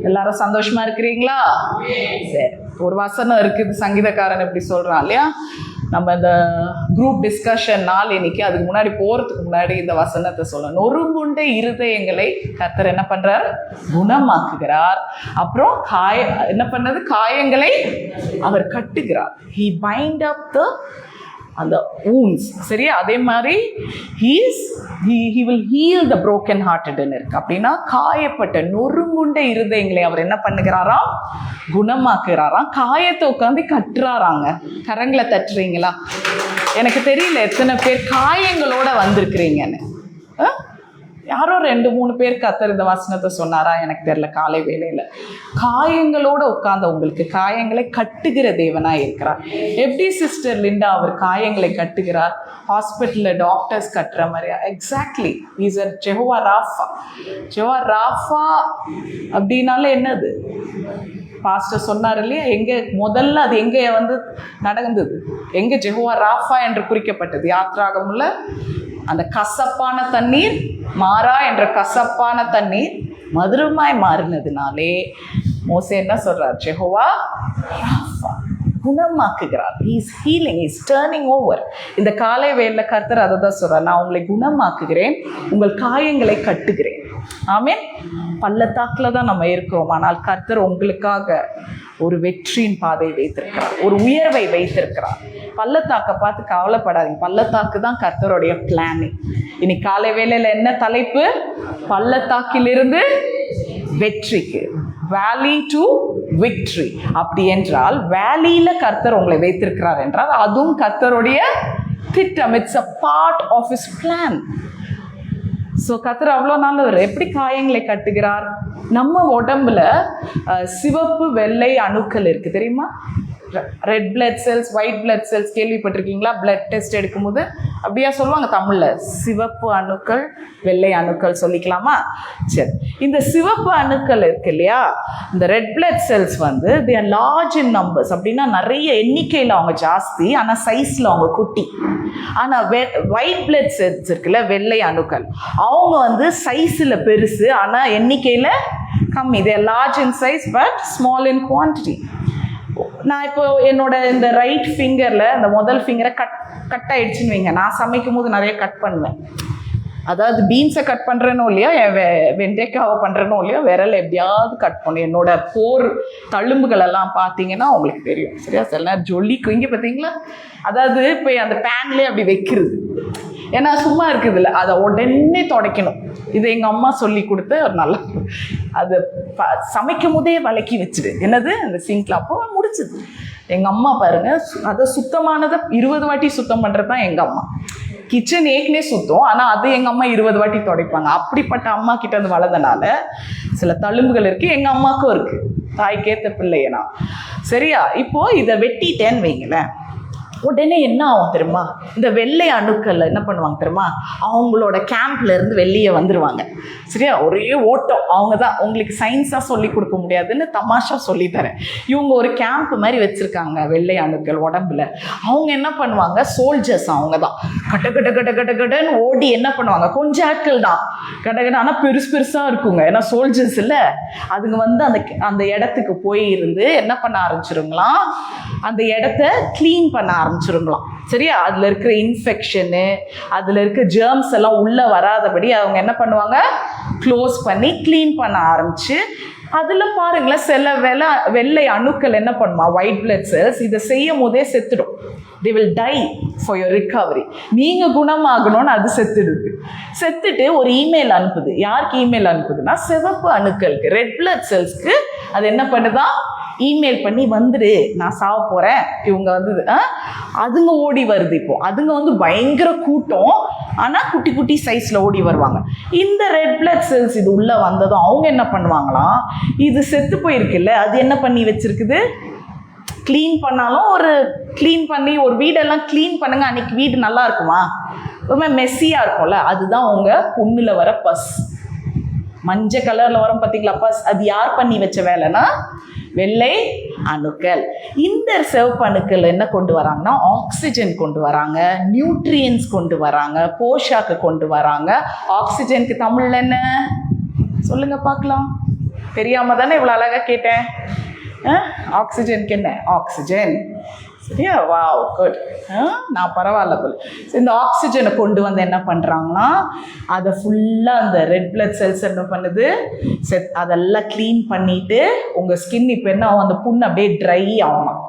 எல்லாரும் சந்தோஷமா இருக்கிறீங்களா? சரி, ஒரு வசனம் இருக்குது, சங்கீதக்காரன் எப்படி சொல்றான் இல்லையா, நம்ம இந்த குரூப் டிஸ்கஷன் நாள் இன்னைக்கு. அதுக்கு முன்னாடி போறதுக்கு முன்னாடி இந்த வசனத்தை சொல்லணும். நொறுங்குண்ட இருதயங்களை கர்த்தர் என்ன பண்றார்? குணமாக்குகிறார். அப்புறம் என்ன பண்ணது? காயங்களை அவர் கட்டுகிறார். He bind up the அந்த wounds. சரியா? அதே மாதிரி he will heal the broken hearted இருக்கு. அப்படின்னா காயப்பட்ட நொறுங்குண்ட இருதயங்களை அவர் என்ன பண்ணுகிறாராம்? குணமாக்குறாராம். காயத்தை உட்காந்து கட்டுறாராங்க. கரங்களை தட்டுறீங்களா? எனக்கு தெரியல எத்தனை பேர் காயங்களோட வந்திருக்கிறீங்கன்னு. யாரோ 2-3 பேர் கர்த்தர் இந்த வசனத்தை சொன்னாரா எனக்கு தெரியல. காலை வேளையில காயங்களோட உட்கார்ந்த உங்களுக்கு காயங்களை கட்டுகிற தேவனா இருக்கிறார். எப்படி சிஸ்டர் லிண்டா அவர் காயங்களை கட்டுகிறார்? ஹாஸ்பிட்டல்ல டாக்டர்ஸ் கட்டுற மாதிரியா? Exactly. Is a Jehovah Rafah. Jehovah Rafah அப்படின்னாலே என்னது? பாஸ்டர் சொன்னார் இல்லையா, எங்க முதல்ல அது எங்க வந்து நடந்தது? எங்க ஜெஹோவா ராஃபா என்று குறிக்கப்பட்டது? யாத்ராகமுல அந்த கசப்பான தண்ணீர் மாறா என்ற கசப்பான தண்ணீர் மதுரமாய் மாறினதுனாலே மோசே என்ன சொல்றார்? ஜெஹோவா ராஃபா குணமாக்குகிறார். Is healing, is turning over. இந்த காலை வேளையில கர்த்தர் அதை தான் சொல்றார், நான் உங்களை குணமாக்குகிறேன், உங்கள் காயங்களை கட்டுகிறேன். ஆமென். பள்ளத்தாக்குல தான் நம்ம இருக்கிறோம், ஆனால் கர்த்தர் உங்களுக்காக ஒரு வெற்றியின் பாதை வைத்திருக்கிறார், ஒரு உயர்வை வைத்திருக்கிறார். பள்ளத்தாக்கை பார்த்து கவலைப்படாதீங்க. பள்ளத்தாக்கு தான் கர்த்தருடைய பிளானிங். இன்னைக்கு காலை வேளையில என்ன தலைப்பு? பள்ளத்தாக்கிலிருந்து வெற்றிக்கு, வேலி டு விக்ட்ரி. அப்படி என்றால் வேலியில கர்த்தர் உங்களை வைத்திருக்கிறார் என்றால் அதுவும் கர்த்தருடைய திட்டம். It's a part of his plan. So கர்த்தர் அவ்வளோ நாள் எப்படி காயங்களை கட்டுகிறார்? நம்ம உடம்புல சிவப்பு வெள்ளை அணுக்கள் இருக்கு, தெரியுமா? Red blood cells, white blood cells கேள்விப்பட்டிருக்கீங்களா? பிளட் டெஸ்ட் எடுக்கும்போது அப்படியா சொல்லுவாங்க தமிழ்ல? சிவப்பு அணுக்கள், வெள்ளை அணுக்கள் சொல்லிக்கலாமா? சரி, இந்த சிவப்பு அணுக்கள் இருக்கு இல்லையா, இந்த ரெட் பிளட் செல்ஸ் வந்து they are large in numbers. அப்படின்னா நிறைய எண்ணிக்கையில் அவங்க ஜாஸ்தி, ஆனால் சைஸ்ல அவங்க குட்டி. ஆனால் ஒயிட் பிளட் செல்ஸ் இருக்குல்ல, வெள்ளை அணுக்கள், அவங்க வந்து சைஸில் பெருசு, ஆனால் எண்ணிக்கையில் கம்மி. they are large in size but small in quantity. நான் இப்போ என்னோட இந்த ரைட் ஃபிங்கரில் இந்த முதல் ஃபிங்கரை கட் ஆயிடுச்சுன்னு வைங்க. நான் சமைக்கும் போது நிறைய கட் பண்ணுவேன். அதாவது பீன்ஸை கட் பண்ணுறேனோ இல்லையா, வெண்டைக்காவை பண்ணுறேனோ இல்லையா, விரல் எப்படியாவது கட் பண்ணும். என்னோட போர் தழும்புகளெல்லாம் பார்த்தீங்கன்னா உங்களுக்கு தெரியும். சரியா? சில நேரம் ஜொல்லிக்கும். இங்கே பார்த்தீங்களா? அதாவது இப்போ அந்த பேன்லேயே அப்படி வைக்கிறது, ஏன்னா சும்மா இருக்குது இல்லை, அதை உடனே துடைக்கணும். இது எங்கள் அம்மா சொல்லி கொடுத்த ஒரு நல்ல, அதை சமைக்கும் போதே விளக்கி வச்சுடு. என்னது அந்த சிங்க்ல, அப்போ முடிச்சுது. எங்கள் அம்மா பாருங்க, அதை சுத்தமானதை 20 வாட்டி சுத்தம் பண்ணுறது தான் எங்கள் அம்மா. கிச்சன் ஏற்கனவே சுத்தம், ஆனால் அது எங்கள் அம்மா 20 வாட்டி துடைப்பாங்க. அப்படிப்பட்ட அம்மா கிட்ட வந்து வளர்ந்தனால சில தழும்புகள் இருக்குது. எங்கள் அம்மாவுக்கும் இருக்குது, தாய்க்கேத்த பிள்ளையனா. சரியா? இப்போது இதை வெட்டிட்டேன்னு வைங்களேன், உடனே என்ன ஆகும் தெரியுமா? இந்த வெள்ளை அணுக்கள் என்ன பண்ணுவாங்க தெரியுமா? அவங்களோட கேம்ப்ல இருந்து வெளியே வந்துடுவாங்க. சரியா? ஒரே ஓட்டம். அவங்க தான் உங்களுக்கு சயின்ஸாக சொல்லி கொடுக்க முடியாதுன்னு தமாஷா சொல்லி தரேன். இவங்க ஒரு கேம்ப் மாதிரி வச்சிருக்காங்க வெள்ளை அணுக்கள் உடம்புல. அவங்க என்ன பண்ணுவாங்க? சோல்ஜர்ஸ். அவங்க தான் கட்ட கட்ட கட்ட கட்ட கட்டன்னு ஓடி என்ன பண்ணுவாங்க? கொஞ்சம் ஆட்கள் தான் கடகட, ஆனால் பெருசு பெருசாக இருக்குங்க. ஏன்னா சோல்ஜர்ஸ் இல்லை, அதுங்க வந்து அந்த இடத்துக்கு போய் இருந்து என்ன பண்ண ஆரம்பிச்சிருங்களாம்? அந்த இடத்த கிளீன் பண்ண ஆரம்பிச்சிருங்களாம். சரியா? அதில் இருக்கிற இன்ஃபெக்ஷனு, அதில் இருக்கிற ஜெர்ம்ஸ் எல்லாம் உள்ளே வராதபடி அவங்க என்ன பண்ணுவாங்க? க்ளோஸ் பண்ணி க்ளீன் பண்ண ஆரம்பிச்சு, அதில் பாருங்களேன் சில வெள்ளை அணுக்கள் என்ன பண்ணுமா? ஒயிட் பிளட் செல்ஸ் இதை செய்யும் போதே செத்துடும். they will die for your recovery. நீங்கள் குணமாகணும்னு அது செத்துடுது. செத்துட்டு ஒரு இமெயில் அனுப்புது. யாருக்கு இமெயில் அனுப்புதுன்னா சிவப்பு அணுக்களுக்கு, ரெட் பிளட் செல்ஸ்க்கு. அது என்ன பண்ணுதான்? இமெயில் பண்ணி வந்துடு, நான் சாவ போகிறேன், இவங்க வந்தது. அதுங்க ஓடி வருது. இப்போ அதுங்க வந்து பயங்கர கூட்டம், ஆனால் குட்டி குட்டி சைஸில் ஓடி வருவாங்க. இந்த ரெட் பிளட் செல்ஸ் இது உள்ளே வந்ததும் அவங்க என்ன பண்ணுவாங்களாம்? இது செத்து போயிருக்குல்ல, அது என்ன பண்ணி வச்சிருக்குது? க்ளீன் பண்ணாலும் க்ளீன் பண்ணி ஒரு வீடெல்லாம் க்ளீன் பண்ணுங்க, அன்னைக்கு வீடு நல்லா இருக்குமா? ரொம்ப மெஸ்ஸியாக இருக்கும்ல. அதுதான் உங்கள் புண்ணில் வர பஸ், மஞ்சள் கலரில் வரும் பார்த்தீங்களா பஸ். அது யார் பண்ணி வச்ச வேலைன்னா வெள்ளை அணுக்கள். இந்த சிவப்பு அணுக்கள் என்ன கொண்டு வராங்கன்னா ஆக்சிஜன் கொண்டு வராங்க, நியூட்ரியன்ஸ் கொண்டு வராங்க, போஷாக்கு கொண்டு வராங்க. ஆக்சிஜனுக்கு தமிழ்ல என்ன சொல்லுங்க பார்க்கலாம்? தெரியாம தானே இவ்வளோ அழகா கேட்டேன். ஆக்சிஜனுக்கு என்ன? ஆக்சிஜன். சரியா? Wow, good. நான் பரவாயில்ல போல. இந்த ஆக்சிஜனை கொண்டு வந்து என்ன பண்ணுறாங்கன்னா, அதை ஃபுல்லாக அந்த ரெட் பிளட் செல்ஸ் என்ன பண்ணுது, அதெல்லாம் க்ளீன் பண்ணிவிட்டு உங்கள் ஸ்கின் இப்போ என்ன ஆகும், அந்த புண்ணு அப்படியே ட்ரை ஆகணும்.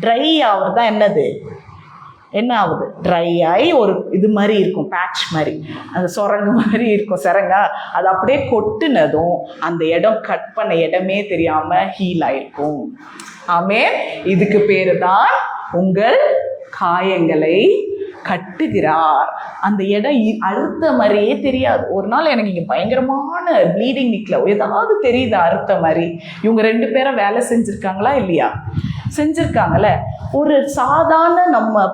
ட்ரை ஆகுறது தான் என்னது, என்ன ஆகுது, ட்ரை ஆகி ஒரு இது மாதிரி இருக்கும், பேட்ச் மாதிரி, அந்த சுரங்கு மாதிரி இருக்கும், சரங்கா, அது அப்படியே கொட்டுனதும் அந்த இடம் கட் பண்ண இடமே தெரியாமல் ஹீல் ஆயிருக்கும். ஆமே, இதுக்கு பேரு தான் உங்கள் காயங்களை கட்டுகிறார். அந்த இடம் அறுத்த மாதிரியே தெரியாது. ஒரு நாள் எனக்கு இங்கே பயங்கரமான ப்ளீடிங் நிற்கல, ஏதாவது தெரியுது அறுத்த மாதிரி. இவங்க 2 பேரும் வேலை செஞ்சுருக்காங்களா இல்லையா? செஞ்சுருக்காங்கல்ல. ஒரு சாதாரண நம்ம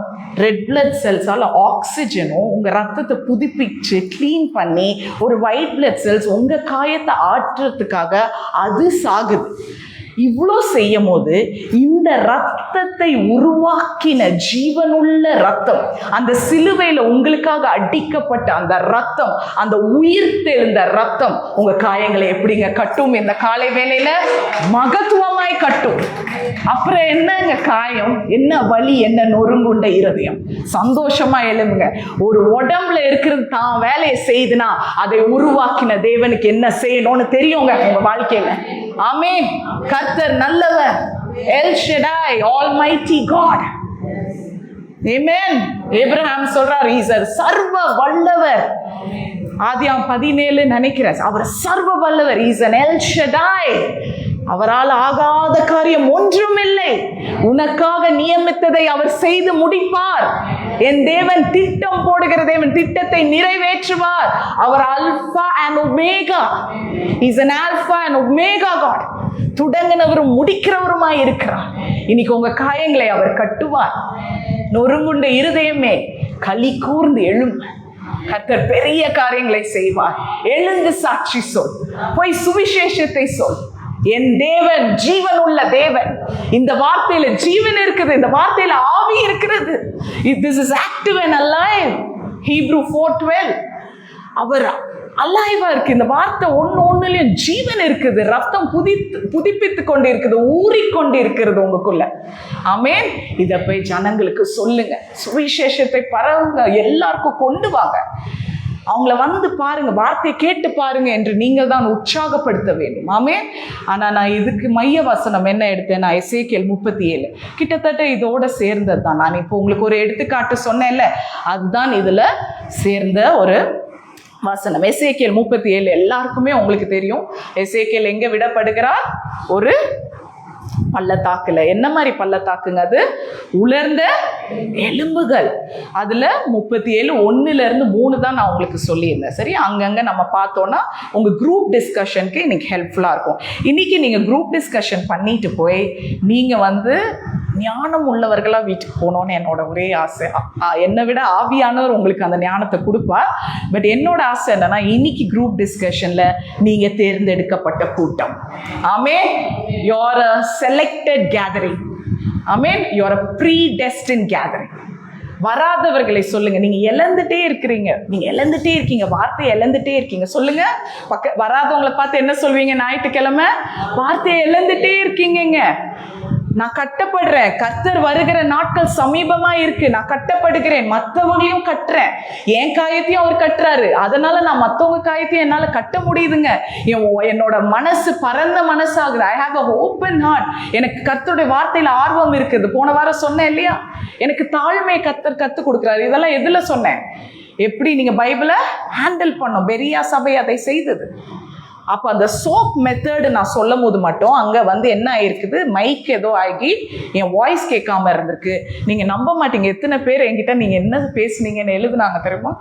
ரெட் பிளட் செல்ஸால் ஆக்சிஜனும் உங்கள் ரத்தத்தை புதுப்பிச்சு க்ளீன் பண்ணி ஒரு ஒயிட் பிளட் செல்ஸ் உங்கள் காயத்தை ஆற்றுறதுக்காக அது சாகுது. இவ்வளோ செய்யும் போது இந்த ரத்தத்தை உருவாக்கின ஜீவனுள்ள ரத்தம், அந்த சிலுவையில் உங்களுக்காக அடிக்கப்பட்ட அந்த ரத்தம், அந்த உயிர் தெழுந்த ரத்தம் உங்க காயங்களை எப்படிங்க கட்டும்? இந்த காலை வேளையில மகத்துவமாய் கட்டும். அப்புறம் என்னங்க காயம், என்ன வலி, என்ன நொறுங்குண்ட இருதயம். சந்தோஷமா எழுதுங்க. ஒரு உடம்புல இருக்கிறது தான் வேலையை செய்துனா அதை உருவாக்கின தேவனுக்கு என்ன செய்யணும்னு தெரியுங்க உங்க வாழ்க்கையில. ஆமென். கர்த்தர் நல்லவர். El Shaddai, almighty God. Amen. Abraham சொல்றார், ஈசர் சர்வ வல்லவர். ஆதியாம் 17 நினைக்கிறேன், அவர் சர்வ வல்லவர். ஈசன் எல் ஷடாய். அவரால் ஆகாத காரியம் ஒன்றும் இல்லை. உனக்காக நியமித்ததை அவர் செய்து முடிப்பார். என் தேவன் திட்டம் போடுகிற தேவன், திட்டத்தை நிறைவேற்றுவார். அவர் alpha and omega. Is an alpha and omega God. தொடங்கினவரும் முடிக்கிறவருமாய் இருக்கிறார். இன்னைக்கு உங்க காயங்களை அவர் கட்டுவார். நொறுங்குண்ட இருதயமே களி கூர்ந்து எழும். கர்த்தர் பெரிய காரியங்களை செய்வார். எழுந்து சாட்சி சொல், போய் சுவிசேஷத்தை சொல். என் தேவன் ஜீவன் உள்ள தேவன். இந்த வார்த்தையில ஜீவன் இருக்குது, இந்த வார்த்தையில ஆவி இருக்கிறது. This is active and alive. Hebrew 4:12. அவர் அலைவா இருக்கு. இந்த வார்த்தை ஒன்னுலயும் ஜீவன் இருக்குது. ரத்தம் புதுப்பித்து கொண்டு இருக்குது, ஊறிக்கொண்டு இருக்கிறது உங்களுக்குள்ள. ஆமென். இதை போய் ஜனங்களுக்கு சொல்லுங்க, சுவிசேஷத்தை பரவுங்க, எல்லாருக்கும் கொண்டு வாங்க. அவங்கள வந்து பாருங்க, வார்த்தையை கேட்டு பாருங்க என்று நீங்கள் தான் உற்சாகப்படுத்த வேண்டும். ஆமென். ஆனா நான் இதுக்கு மைய வசனம் என்ன எடுத்தேன்னா, எசேக்கியேல் 37 கிட்டத்தட்ட இதோட சேர்ந்தது தான். நான் இப்போ உங்களுக்கு ஒரு எடுத்துக்காட்டு சொன்னேன்ல, அதுதான் இதுல சேர்ந்த ஒரு வசனம். எசேக்கியேல் 37 எல்லாருக்குமே உங்களுக்கு தெரியும். எசேக்கியேல் எங்க விடப்படுகிறார்? ஒரு பள்ளத்தாக்குல. என்ன மாதிரி பள்ளத்தாக்குங்க அது? உலர்ந்த எலும்புகள். அதுல 37:1-3 தான் நான் உங்களுக்கு சொல்லியிருந்தேன். சரி, அங்கங்க நம்ம பார்த்தோம்னா உங்க குரூப் டிஸ்கஷனுக்கு இன்னைக்கு ஹெல்ப்ஃபுல்லா இருக்கும். இன்னைக்கு நீங்க குரூப் டிஸ்கஷன் பண்ணிட்டு போய் நீங்க வந்து ஞானம் உள்ளவர்களா வீட்டுக்கு போகணும்னு என்னோட ஒரே ஆசை. என்னை விட ஆவியானவர் உங்களுக்கு அந்த ஞானத்தை கொடுப்பார். பட் என்னோட ஆசை என்னன்னா, இன்னைக்கு குரூப் டிஸ்கஷன்ல நீங்க தேர்ந்தெடுக்கப்பட்ட கூட்டம். Amen. You are a selected gathering. Amen. You are a predestined gathering. வராதவர்களை சொல்லுங்க, நீங்க இழந்துட்டே இருக்கிறீங்க, நீங்க இழந்துட்டே இருக்கீங்க, வார்த்தையை இழந்துட்டே இருக்கீங்க. சொல்லுங்க, வராதவங்களை பார்த்து என்ன சொல்வீங்க? ஞாயிற்றுக்கிழமை வார்த்தையை இழந்துட்டே இருக்கீங்க. நான் கட்டப்படுறேன், கர்த்தர் வருகிற நாட்கள் சமீபமா இருக்கு, நான் கட்டப்படுகிறேன், மற்றவங்களையும் கட்டுறேன். என் காயத்தையும் அவர் கட்டுறாரு, அதனால நான் மற்றவங்க காயத்தையும் என்னால கட்ட முடியுதுங்க. என்னோட மனசு பரந்த மனசாகுது. I have a open heart. எனக்கு கர்த்தருடைய வார்த்தையில ஆர்வம் இருக்குது. போன வாரம் சொன்னேன் இல்லையா, எனக்கு தாழ்மையை கர்த்தர் கற்றுக் கொடுக்குறாரு. இதெல்லாம் எதுல சொன்னேன்? எப்படி நீங்க பைபிளை ஹேண்டில் பண்ணோம். பெரியா சபை அதை செய்தது. அப்போ அந்த சோப் மெத்தடு நான் சொல்லும் போது மட்டும் அங்கே வந்து என்ன ஆயிருக்குது, மைக் ஏதோ ஆகி என் வாய்ஸ் கேட்காம இருந்திருக்கு. நீங்கள் நம்ப மாட்டீங்க எத்தனை பேர் என்கிட்ட நீங்கள் என்ன பேசுனீங்கன்னு எழுதுனாங்க தெரியுமா.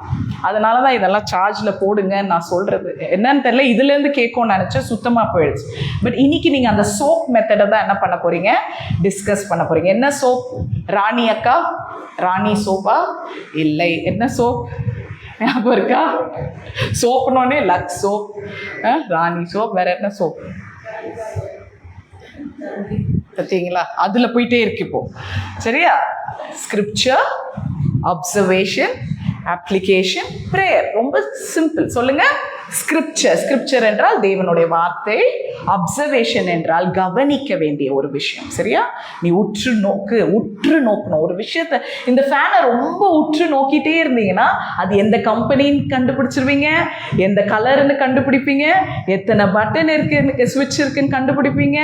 அதனால தான் இதெல்லாம் சார்ஜில் போடுங்கன்னு நான் சொல்கிறது. என்னன்னு தெரியல, இதுலேருந்து கேட்கும்னு நினச்சேன், சுத்தமாக போயிடுச்சு. பட் இன்னைக்கு நீங்கள் அந்த சோப் மெத்தடை தான் என்ன பண்ண போகிறீங்க, டிஸ்கஸ் பண்ண போகிறீங்க. என்ன சோப்? ராணி அக்கா, ராணி சோப்பா? இல்லை, என்ன சோப் ஞாபகம் இருக்கா? சோப்புனோடனே லக்ஸ் சோப், ராணி சோப், வேற என்ன சோப் பார்த்தீங்களா? அதில் போயிட்டே இருக்கு இப்போ. சரியா? Scripture, observation, application, prayer. ரொம்ப சிம்பிள். சொல்லுங்க. ஸ்கிரிப்சர் என்றால் தேவனுடைய வார்த்தை. அப்சர்வேஷன் என்றால் கவனிக்க வேண்டிய ஒரு விஷயம். சரியா? நீ உற்று நோக்கணும் ஒரு விஷயத்த. இந்த ஃபேனை ரொம்ப உற்று நோக்கிட்டே இருந்தீங்கன்னா அது எந்த கம்பெனின்னு கண்டுபிடிச்சிருவீங்க, எந்த கலர்னு கண்டுபிடிப்பீங்க, எத்தனை பட்டன் இருக்கு, ஸ்விட்ச் இருக்குன்னு கண்டுபிடிப்பீங்க,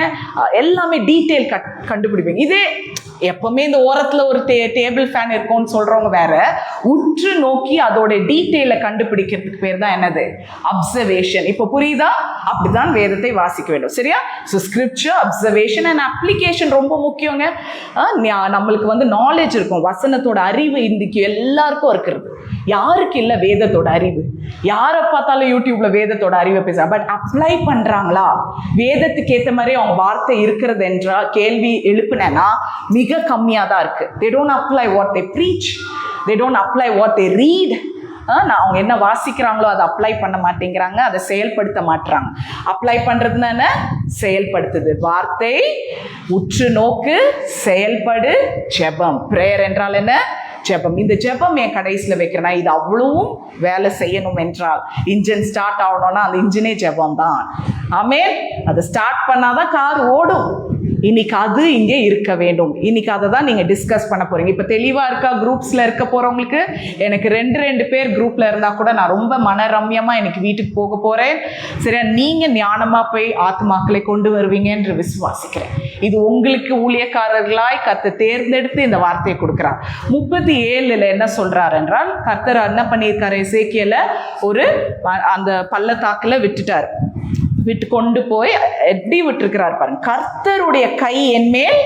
எல்லாமே டீட்டெயில் கண்டுபிடிப்பீங்க. இதே எப்பவுமே இந்த ஓரத்துல ஒரு டேபிள் ஃபேன் இருக்கும்னு சொல்றவங்க வேற, உற்று நோக்கி அதோட டீட்டெயிலை கண்டுபிடிக்கிறதுக்கு பேர் தான் என்னது? அப்சர்வேஷன். இப்போ புரியுதா? அப்படிதான் வேதத்தை வாசிக்க வேண்டும். சரியா? So scripture, observation and application ரொம்ப முக்கியங்க. நம்மளுக்கு நாலேஜ் இருக்கும், வசனத்தோட அறிவு இன்னைக்கு எல்லாருக்கும் இருக்கிறது. யாருக்கு இல்லை வேதத்தோட அறிவு? யாரை பார்த்தாலும் யூடியூப்ல வேதத்தோட அறிவை பேச, பட் அப்ளை பண்றாங்களா? வேதத்துக்கு ஏற்ற மாதிரி அவங்க வார்த்தை இருக்கிறது என்ற கேள்வி எழுப்புனேன்னா மிக கம்மியா தான் இருக்கு. they don't apply what they preach, they don't apply what they read. அவங்க என்ன வாசிக்கிறாங்களோ அதை அப்ளை பண்ண மாட்டேங்கிறாங்க, அதை செயல்படுத்த மாட்டாங்க. அப்ளை பண்றதுன்னா என்ன? செயல்படுத்துது. வார்த்தை, உற்று நோக்கு, செயல்படு, ஜெபம். பிரேயர் என்றால் என்ன? ஜெபம். இந்த ஜெபம் என் கடைசியில் வைக்கிறேன்னா இது அவ்வளவும் வேலை செய்யணும் என்றால், இன்ஜின் ஸ்டார்ட் ஆகணும்னா அந்த இன்ஜினே ஜெபம் தான். ஆமென். அதை ஸ்டார்ட் பண்ணாதான் கார் ஓடும். இன்னைக்கு அது இங்கே இருக்க வேண்டும். இன்னைக்கு அதை தான் நீங்க டிஸ்கஸ் பண்ண போறீங்க. இப்ப தெளிவா இருக்கா? குரூப்ஸ்ல இருக்க போறவங்களுக்கு எனக்கு ரெண்டு பேர் குரூப்ல இருந்தா கூட நான் ரொம்ப மனரம்யமா எனக்கு வீட்டுக்கு போக போறேன். சரியா? நீங்க ஞானமா போய் ஆத்மாக்களை கொண்டு வருவீங்க என்று விசுவாசிக்கிறேன். இது உங்களுக்கு ஊழியக்காரர்களாய் கர்த்தர் தேர்ந்தெடுத்து இந்த வார்த்தையை கொடுக்கிறார். 37 என்ன சொல்றார் என்றால், கர்த்தர் என்ன பண்ணியிருக்காரு? எசேக்கியேல ஒரு அந்த பள்ளத்தாக்குல விட்டு கொண்டு போய் எப்படி விட்டுருக்கிறார் பாருங்க. கர்த்தருடைய கை என் மேல்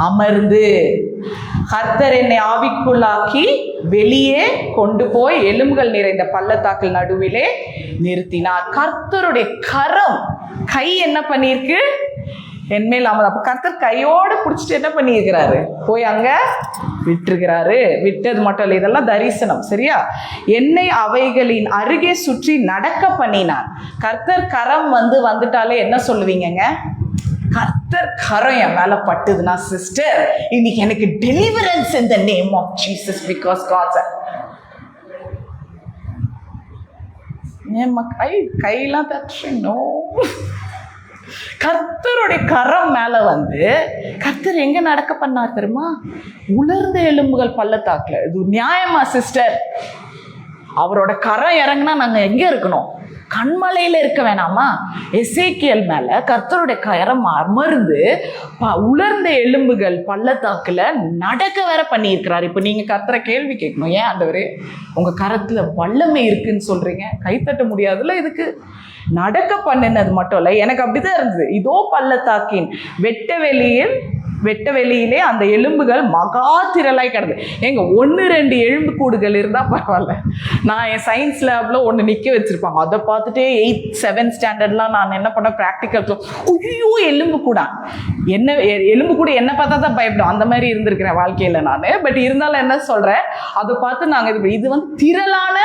அமர்ந்து, கர்த்தர் என்னை ஆவிக்குள்ளாக்கி வெளியே கொண்டு போய் எலும்புகள் நிறைந்த பள்ளத்தாக்கில் நடுவிலே நிறுத்தினார். கர்த்தருடைய கை என்ன பண்ணிருக்கு? என்மேல் அமர்ந்து. அப்ப கர்த்தர் கையோடு பிடிச்சிட்டு என்ன பண்ணியிருக்கிறாரு? போய் அங்க விட்டுருக்கிறாரு. விட்டது மட்டும் இல்லை, இதெல்லாம் தரிசனம். சரியா? என்னை அவைகளின் அருகே சுற்றி நடக்க பண்ணினார். கர்த்தர் கரம் வந்துட்டாலே என்ன சொல்லுவீங்கங்க? கர்த்தர் கரம் என் மேல பட்டுதுன்னா சிஸ்டர் இன்னைக்கு எனக்கு deliverance in the name of Jesus, because God கையெல்லாம் தட்டுறீங்க. கர்த்தருடைய கரம் மேல கர்த்தர் எங்க நடக்க பண்ணார் தெரியுமா? உலர்ந்த எலும்புகள் பள்ளத்தாக்குல. இது நியாயமா சிஸ்டர்? அவரோட கரம் இறங்குனா நாங்க எங்க இருக்கணும்? கண்மலையில இருக்க வேணாமா? எசேக்கியேல் மேல கர்த்தருடைய கரம் அமர்ந்து உலர்ந்த எலும்புகள் பள்ளத்தாக்குல நடக்க வேற பண்ணியிருக்கிறார். இப்ப நீங்க கர்த்தரை கேள்வி கேட்கணும், ஏன் ஆண்டவரே உங்க கரத்துல வல்லமை இருக்குன்னு சொல்றீங்க? கைத்தட்ட முடியாதுல்ல இதுக்கு? நடக்க பண்ணினது மட்டும் இல்லை, எனக்கு அப்படிதான் இருந்தது. இதோ பள்ளத்தாக்கின் வெட்ட வெளியிலே அந்த எலும்புகள் மகா திரளாய் கிடந்து. எங்க 1-2 எலும்பு கூடுகள் இருந்தா பரவாயில்ல. நான் என் சயின்ஸ் லேப்ல ஒன்று நிக்க வச்சிருப்பாங்க, அதை பார்த்துட்டே 8th 7th ஸ்டாண்டர்ட்லாம் நான் என்ன பண்ண ப்ராக்டிக்கல், ஐயோ எலும்பு கூட என்ன பார்த்தா தான் பயப்படும். அந்த மாதிரி இருந்திருக்கிறேன் வாழ்க்கையில நான். பட் இருந்தாலும் என்ன சொல்றேன், அதை பார்த்து நாங்க இது திரளான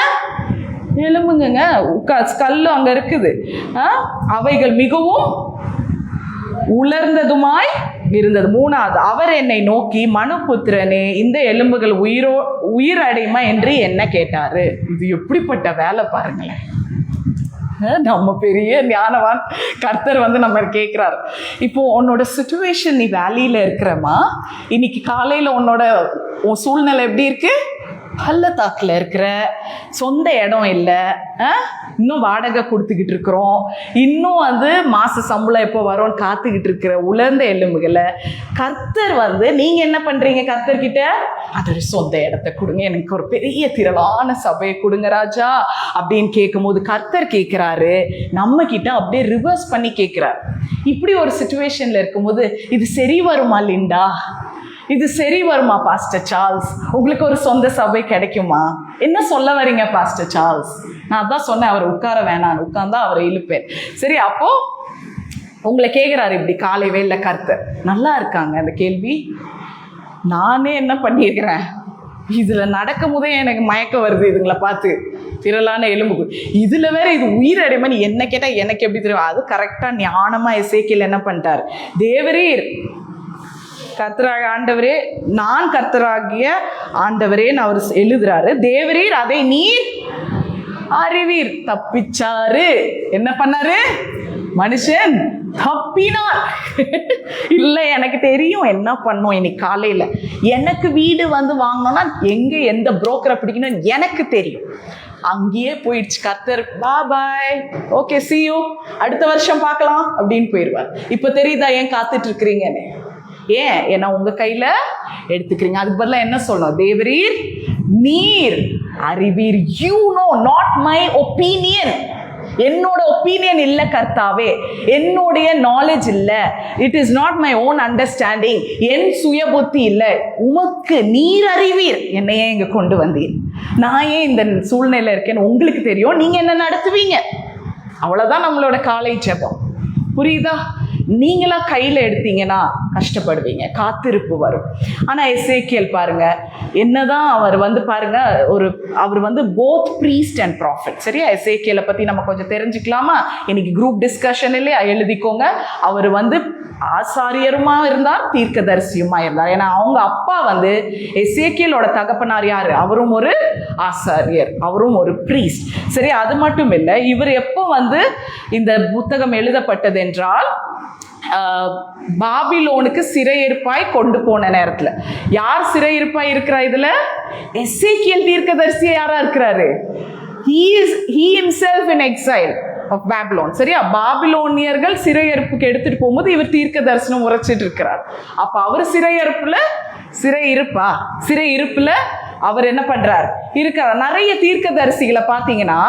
எலும்புங்க, கல்லு அங்க இருக்குது. அவைகள் மிகவும் உலர்ந்ததுமாய் இருந்தது. 3வது, அவர் என்னை நோக்கி, மனுபுத்திரனே, இந்த எலும்புகள் உயிரடையுமா என்று என்ன கேட்டாரு. இது எப்படிப்பட்ட வேலை பாருங்களேன். நம்ம பெரிய ஞானவான் கர்த்தர் நம்ம கேட்கிறாரு. இப்போ உன்னோட சிச்சுவேஷன், நீ வேலையில இருக்கிறமா, இன்னைக்கு காலையில உன் சூழ்நிலை எப்படி இருக்கு? பள்ளத்தாக்குல இருக்கிற, சொந்த இடம் இல்லை, இன்னும் வாடகை கொடுத்துக்கிட்டு இருக்கிறோம், இன்னும் மாச சம்பளம் எப்போ வரும்னு காத்துக்கிட்டு இருக்கிற உலர்ந்த எலும்புகளை கர்த்தர் நீங்க என்ன பண்றீங்க? கர்த்தர்கிட்ட அதோட சொந்த இடத்தை கொடுங்க, எனக்கு ஒரு பெரிய திரளான சபையை கொடுங்க ராஜா அப்படின்னு கேட்கும் போது கர்த்தர் கேட்கிறாரு நம்ம கிட்ட, அப்படியே ரிவர்ஸ் பண்ணி கேட்கிறார். இப்படி ஒரு சிச்சுவேஷன்ல இருக்கும்போது இது சரி வருமா லிண்டா? இது சரி வருமா பாஸ்டர் சார்ல்ஸ்? உங்களுக்கு ஒரு சொந்த சபை கிடைக்குமா? என்ன சொல்ல வரீங்க பாஸ்டர் சார்ல்ஸ்? நான் அதான் சொன்னேன், அவர் உட்கார வேணான்னு. உட்கார்ந்தா அவரை இழுப்பேன். சரி, அப்போ உங்களை கேட்குறாரு இப்படி காலை வேளையில கர்த்தர். நல்லா இருக்காங்க அந்த கேள்வி. நானே என்ன பண்ணியிருக்கிறேன், இதுல நடக்கும் போதே எனக்கு மயக்கம் வருது இதுங்களை பார்த்து. திரளான எலும்பு, இதுல வேற இது உயிரடைமணி என்ன கேட்டா எனக்கு எப்படி தெரியும்? அது கரெக்டா ஞானமா எசேக்கியேல் என்ன பண்ணிட்டார்? தேவரீர் கர்த்தராகிய ஆண்டவரே, நான் கர்த்தராகிய ஆண்டவரேன்னு அவர் எழுதுறாரு. தேவரீர் அதை நீர் அறிவீர். தப்பிச்சாரு. என்ன பண்ணாரு? மனுஷன் தப்பினார். இல்ல, எனக்கு தெரியும் என்ன பண்ணும். இன்னைக்கு காலையில எனக்கு வீடு வாங்கணும்னா எங்க எந்த புரோக்கரை பிடிக்கணும் எனக்கு தெரியும். அங்கேயே போயிடுச்சு. கர்த்தர் பாய், ஓகே see you, அடுத்த வருஷம் பார்க்கலாம் அப்படின்னு போயிடுவார். இப்ப தெரியுதா ஏன் காத்துட்டு இருக்கிறீங்கன்னு? ஏன்? ஏன்னா உங்க கையில எடுத்துக்கிறீங்க. அதுக்கு பதிலாக என்ன சொல்லணும்? தேவரீர் நீர் அறிவீர். You know, not my opinion. என்னோட ஒப்பீனியன் இல்ல கர்த்தாவே, என்னுடைய நாலேஜ் இல்ல, it is not my own understanding, என் சுய புத்தி இல்ல, உமக்கு நீர் அறிவீர். என்னையே இங்க கொண்டு வந்தீர், நான் ஏன் இந்த சூழ்நிலை இருக்கேன்னு உங்களுக்கு தெரியும், நீங்க என்ன நடத்துவீங்க. அவ்வளவுதான் நம்மளோட காலை ஜெபம். புரியுதா? நீங்களா கையில் எடுத்தீங்கன்னா கஷ்டப்படுவீங்க, காத்திருப்பு வரும். ஆனால் எசேக்கியேல் பாருங்க, என்னதான் அவர் பாருங்க, அவர் போத் ப்ரீஸ்ட் அண்ட் ப்ராஃபிட். சரியா? எசேக்கியேலை பற்றி நம்ம கொஞ்சம் தெரிஞ்சுக்கலாமா? இன்னைக்கு குரூப் டிஸ்கஷன் இல்லையா, எழுதிக்கோங்க. அவர் ஆசாரியருமா இருந்தார், தீர்க்கதரிசியுமா இருந்தார். ஏன்னா அவங்க அப்பா எசேக்கியேலோட தகப்பனார் யாரு? அவரும் ஒரு ஆசாரியர், அவரும் ஒரு ப்ரீஸ்ட். சரி, அது மட்டும் இல்லை, இவர் எப்போ இந்த புத்தகம் எழுதப்பட்டது என்றால் பாபிலோனுக்கு சிறையிருப்பாய் கொண்டு போன நேரத்துல. யார் சிறையிருப்பாய் இருக்கிறா இதுல? எசேக்கியேல் தீர்க்கதரிசி யாரா இருக்கிறாரு? he himself in exile of Babylon. சரியா? பாபிலோனியர்கள் சிறையிருப்புக்கு எடுத்துட்டு போகும்போது இவர் தீர்க்க தரிசனம் உரைச்சிட்டு இருக்கிறார். அப்ப அவர் சிறையிருப்புல அவர் என்ன பண்றார்? இருக்கிறார். நிறைய தீர்க்கதரிசிகளை பார்த்தீங்கன்னா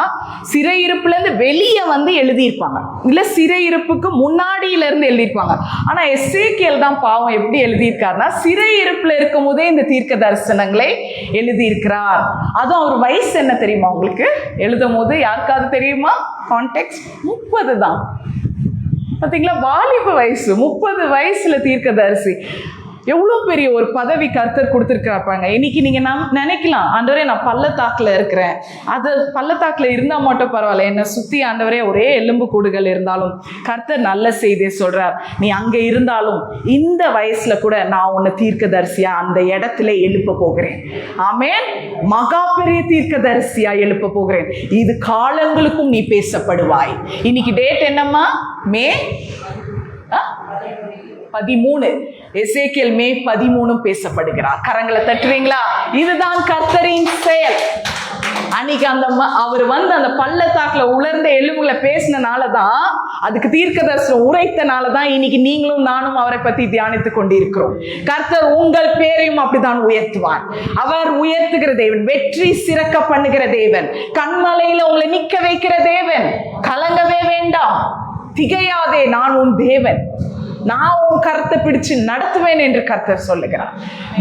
சிறையிருப்புல இருந்து வெளியே எழுதியிருப்பாங்க, இல்ல சிறையிருப்புக்கு முன்னாடியில இருந்து எழுதியிருப்பாங்க. ஆனா எசேக்கியேல் தான் பாவம் எப்படி எழுதியிருக்காருன்னா, சிறையிருப்புல இருக்கும் போதே இந்த தீர்க்க தரிசனங்களை எழுதியிருக்கிறார். அதுவும் அவர் வயசு என்ன தெரியுமா உங்களுக்கு? எழுதும் போது யாருக்காவது தெரியுமா? கான்டெக்ஸ்ட் 30 தான். பார்த்தீங்களா? வாலிப வயசு, 30 வயசுல தீர்க்கதரிசி. எவ்வளோ பெரிய ஒரு பதவி கர்த்தர் கொடுத்துருக்காப்பாங்க. இன்னைக்கு நீங்கள் நினைக்கலாம், ஆண்டவரே நான் பள்ளத்தாக்கில் இருக்கிறேன், அது பள்ளத்தாக்கில் இருந்தால் மட்டும் பரவாயில்ல, என்னை சுற்றி ஆண்டவரே ஒரே எலும்பு கூடுகள் இருந்தாலும் கர்த்தர் நல்ல செய்தியை சொல்கிறார். நீ அங்கே இருந்தாலும் இந்த வயசில் கூட நான் உன்னை தீர்க்கதரிசியாக அந்த இடத்துல எழுப்ப போகிறேன். ஆமென். மகா பெரிய தீர்க்கதரிசியாக எழுப்ப போகிறேன். இது காலங்களுக்கும் நீ பேசப்படுவாய். இன்னைக்கு டேட் என்னம்மா? மே 13. எசேக்கியேல் மே 13 பேசப்படுகிறார். கரங்களை தட்டுறீங்களா? இதுதான் கர்த்தரின் செயல். அன்னைக்கு அவர் அந்த பள்ளத்தாக்குல உலர்ந்த எலும்புகளை பேசினாலதான், அதுக்கு தீர்க்கதரிசனம் உரைத்தனாலதான் இன்னைக்கு நீங்களும் நானும் அவரை பத்தி தியானித்துக் கொண்டிருக்கிறோம். கர்த்தர் உங்கள் பேரையும் அப்படித்தான் உயர்த்துவார். அவர் உயர்த்துகிற தேவன், வெற்றி சிறக்க பண்ணுகிற தேவன், கண்மலையில உங்களை நிக்க வைக்கிற தேவன். கலங்கவே வேண்டாம், திகையாதே, நான் உன் தேவன், நான் உன் கருத்தை பிடிச்சு நடத்துவேன் என்று கர்த்தர் சொல்லுகிறார்.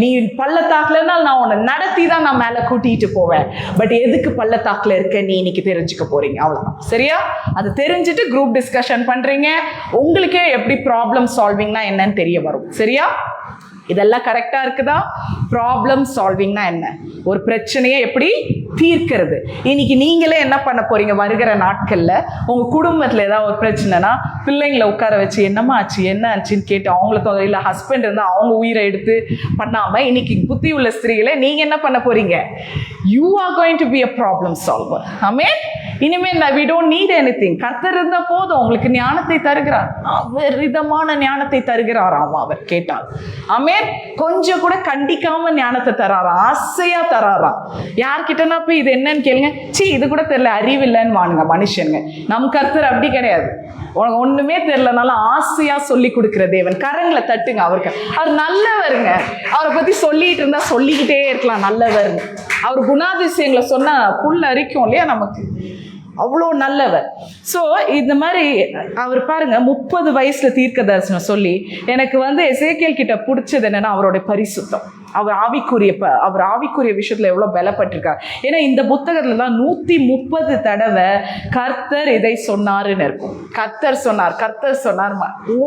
நீ பள்ளத்தாக்குல இருந்தால் நான் உன்னை நடத்தி தான் நான் மேல கூட்டிட்டு போவேன். பட் எதுக்கு பள்ளத்தாக்குல இருக்க நீ இன்னைக்கு தெரிஞ்சுக்க போறீங்க, அவ்வளவுதான். சரியா? அது தெரிஞ்சுட்டு குரூப் டிஸ்கஷன் பண்றீங்க, உங்களுக்கே எப்படி ப்ராப்ளம் சால்விங்னா என்னன்னு தெரிய வரும். சரியா? இதெல்லாம் கரெக்டா இருக்குதா? ப்ராப்ளம் சால்விங்னா என்ன? ஒரு பிரச்சனையை எப்படி தீர்க்கிறது. இன்னைக்கு நீங்களே என்ன பண்ண போறீங்க? வருகிற நாட்கள்ல உங்க குடும்பத்துல ஏதாவது ஒரு பிரச்சனைனா பிள்ளைங்களை உட்கார வச்சு என்னம்மா ஆச்சு, என்ன ஆச்சுன்னு கேட்டு அவங்களுக்கு, இல்ல ஹஸ்பண்ட் இருந்தா அவங்க உயிரை எடுத்து பண்ணாம, இன்னைக்கு புத்தி உள்ள ஸ்திரீகளை நீங்க என்ன பண்ண போறீங்க? You are going to be a problem solver. ஆமென். இனிமேல் we don't need anything. கர்த்தர் இருந்த போதும் உங்களுக்கு ஞானத்தை தருகிறார். விதமான ஞானத்தை தருகிறாராம் அவர் கேட்டால். ஆமென். கொஞ்சம் கூட கண்டிக்காம ஞானத்தை தராராம், ஆசையா தராராம். யார்கிட்டனா போய் இது என்னன்னு கேளுங்க, இது கூட தெரியல, அறிவு இல்லைன்னு வானுங்க மனுஷனுங்க. நம் கர்த்தர் அப்படி கிடையாது. உனக்கு ஒண்ணுமே தெரியலனாலும் ஆசையா சொல்லி கொடுக்கிற தேவன். கரங்களை தட்டுங்க அவருக்கு. அவர் நல்லவருங்க. அவரை பத்தி சொல்லிட்டு இருந்தா சொல்லிக்கிட்டே இருக்கலாம், நல்லவருங்க. அவர் குணாதிசயங்களை சொன்னா புல் அரிக்கும் இல்லையா நமக்கு, அவ்வளோ நல்லவர். ஸோ இந்த மாதிரி அவர் பாருங்க 30 வயசுல தீர்க்க தரிசனம் சொல்லி, எனக்கு எசேக்கியேல் கிட்ட பிடிச்சது என்னன்னா அவருடைய பரிசுத்தம். அவர் ஆவிக்குரிய விஷயத்துல எவ்வளவு பலப்பட்டிருக்கார். ஏன்னா இந்த புத்தகத்துல தான் 130 தடவை கர்த்தர் இதை சொன்னாருன்னு இருக்கும். கர்த்தர் சொன்னார்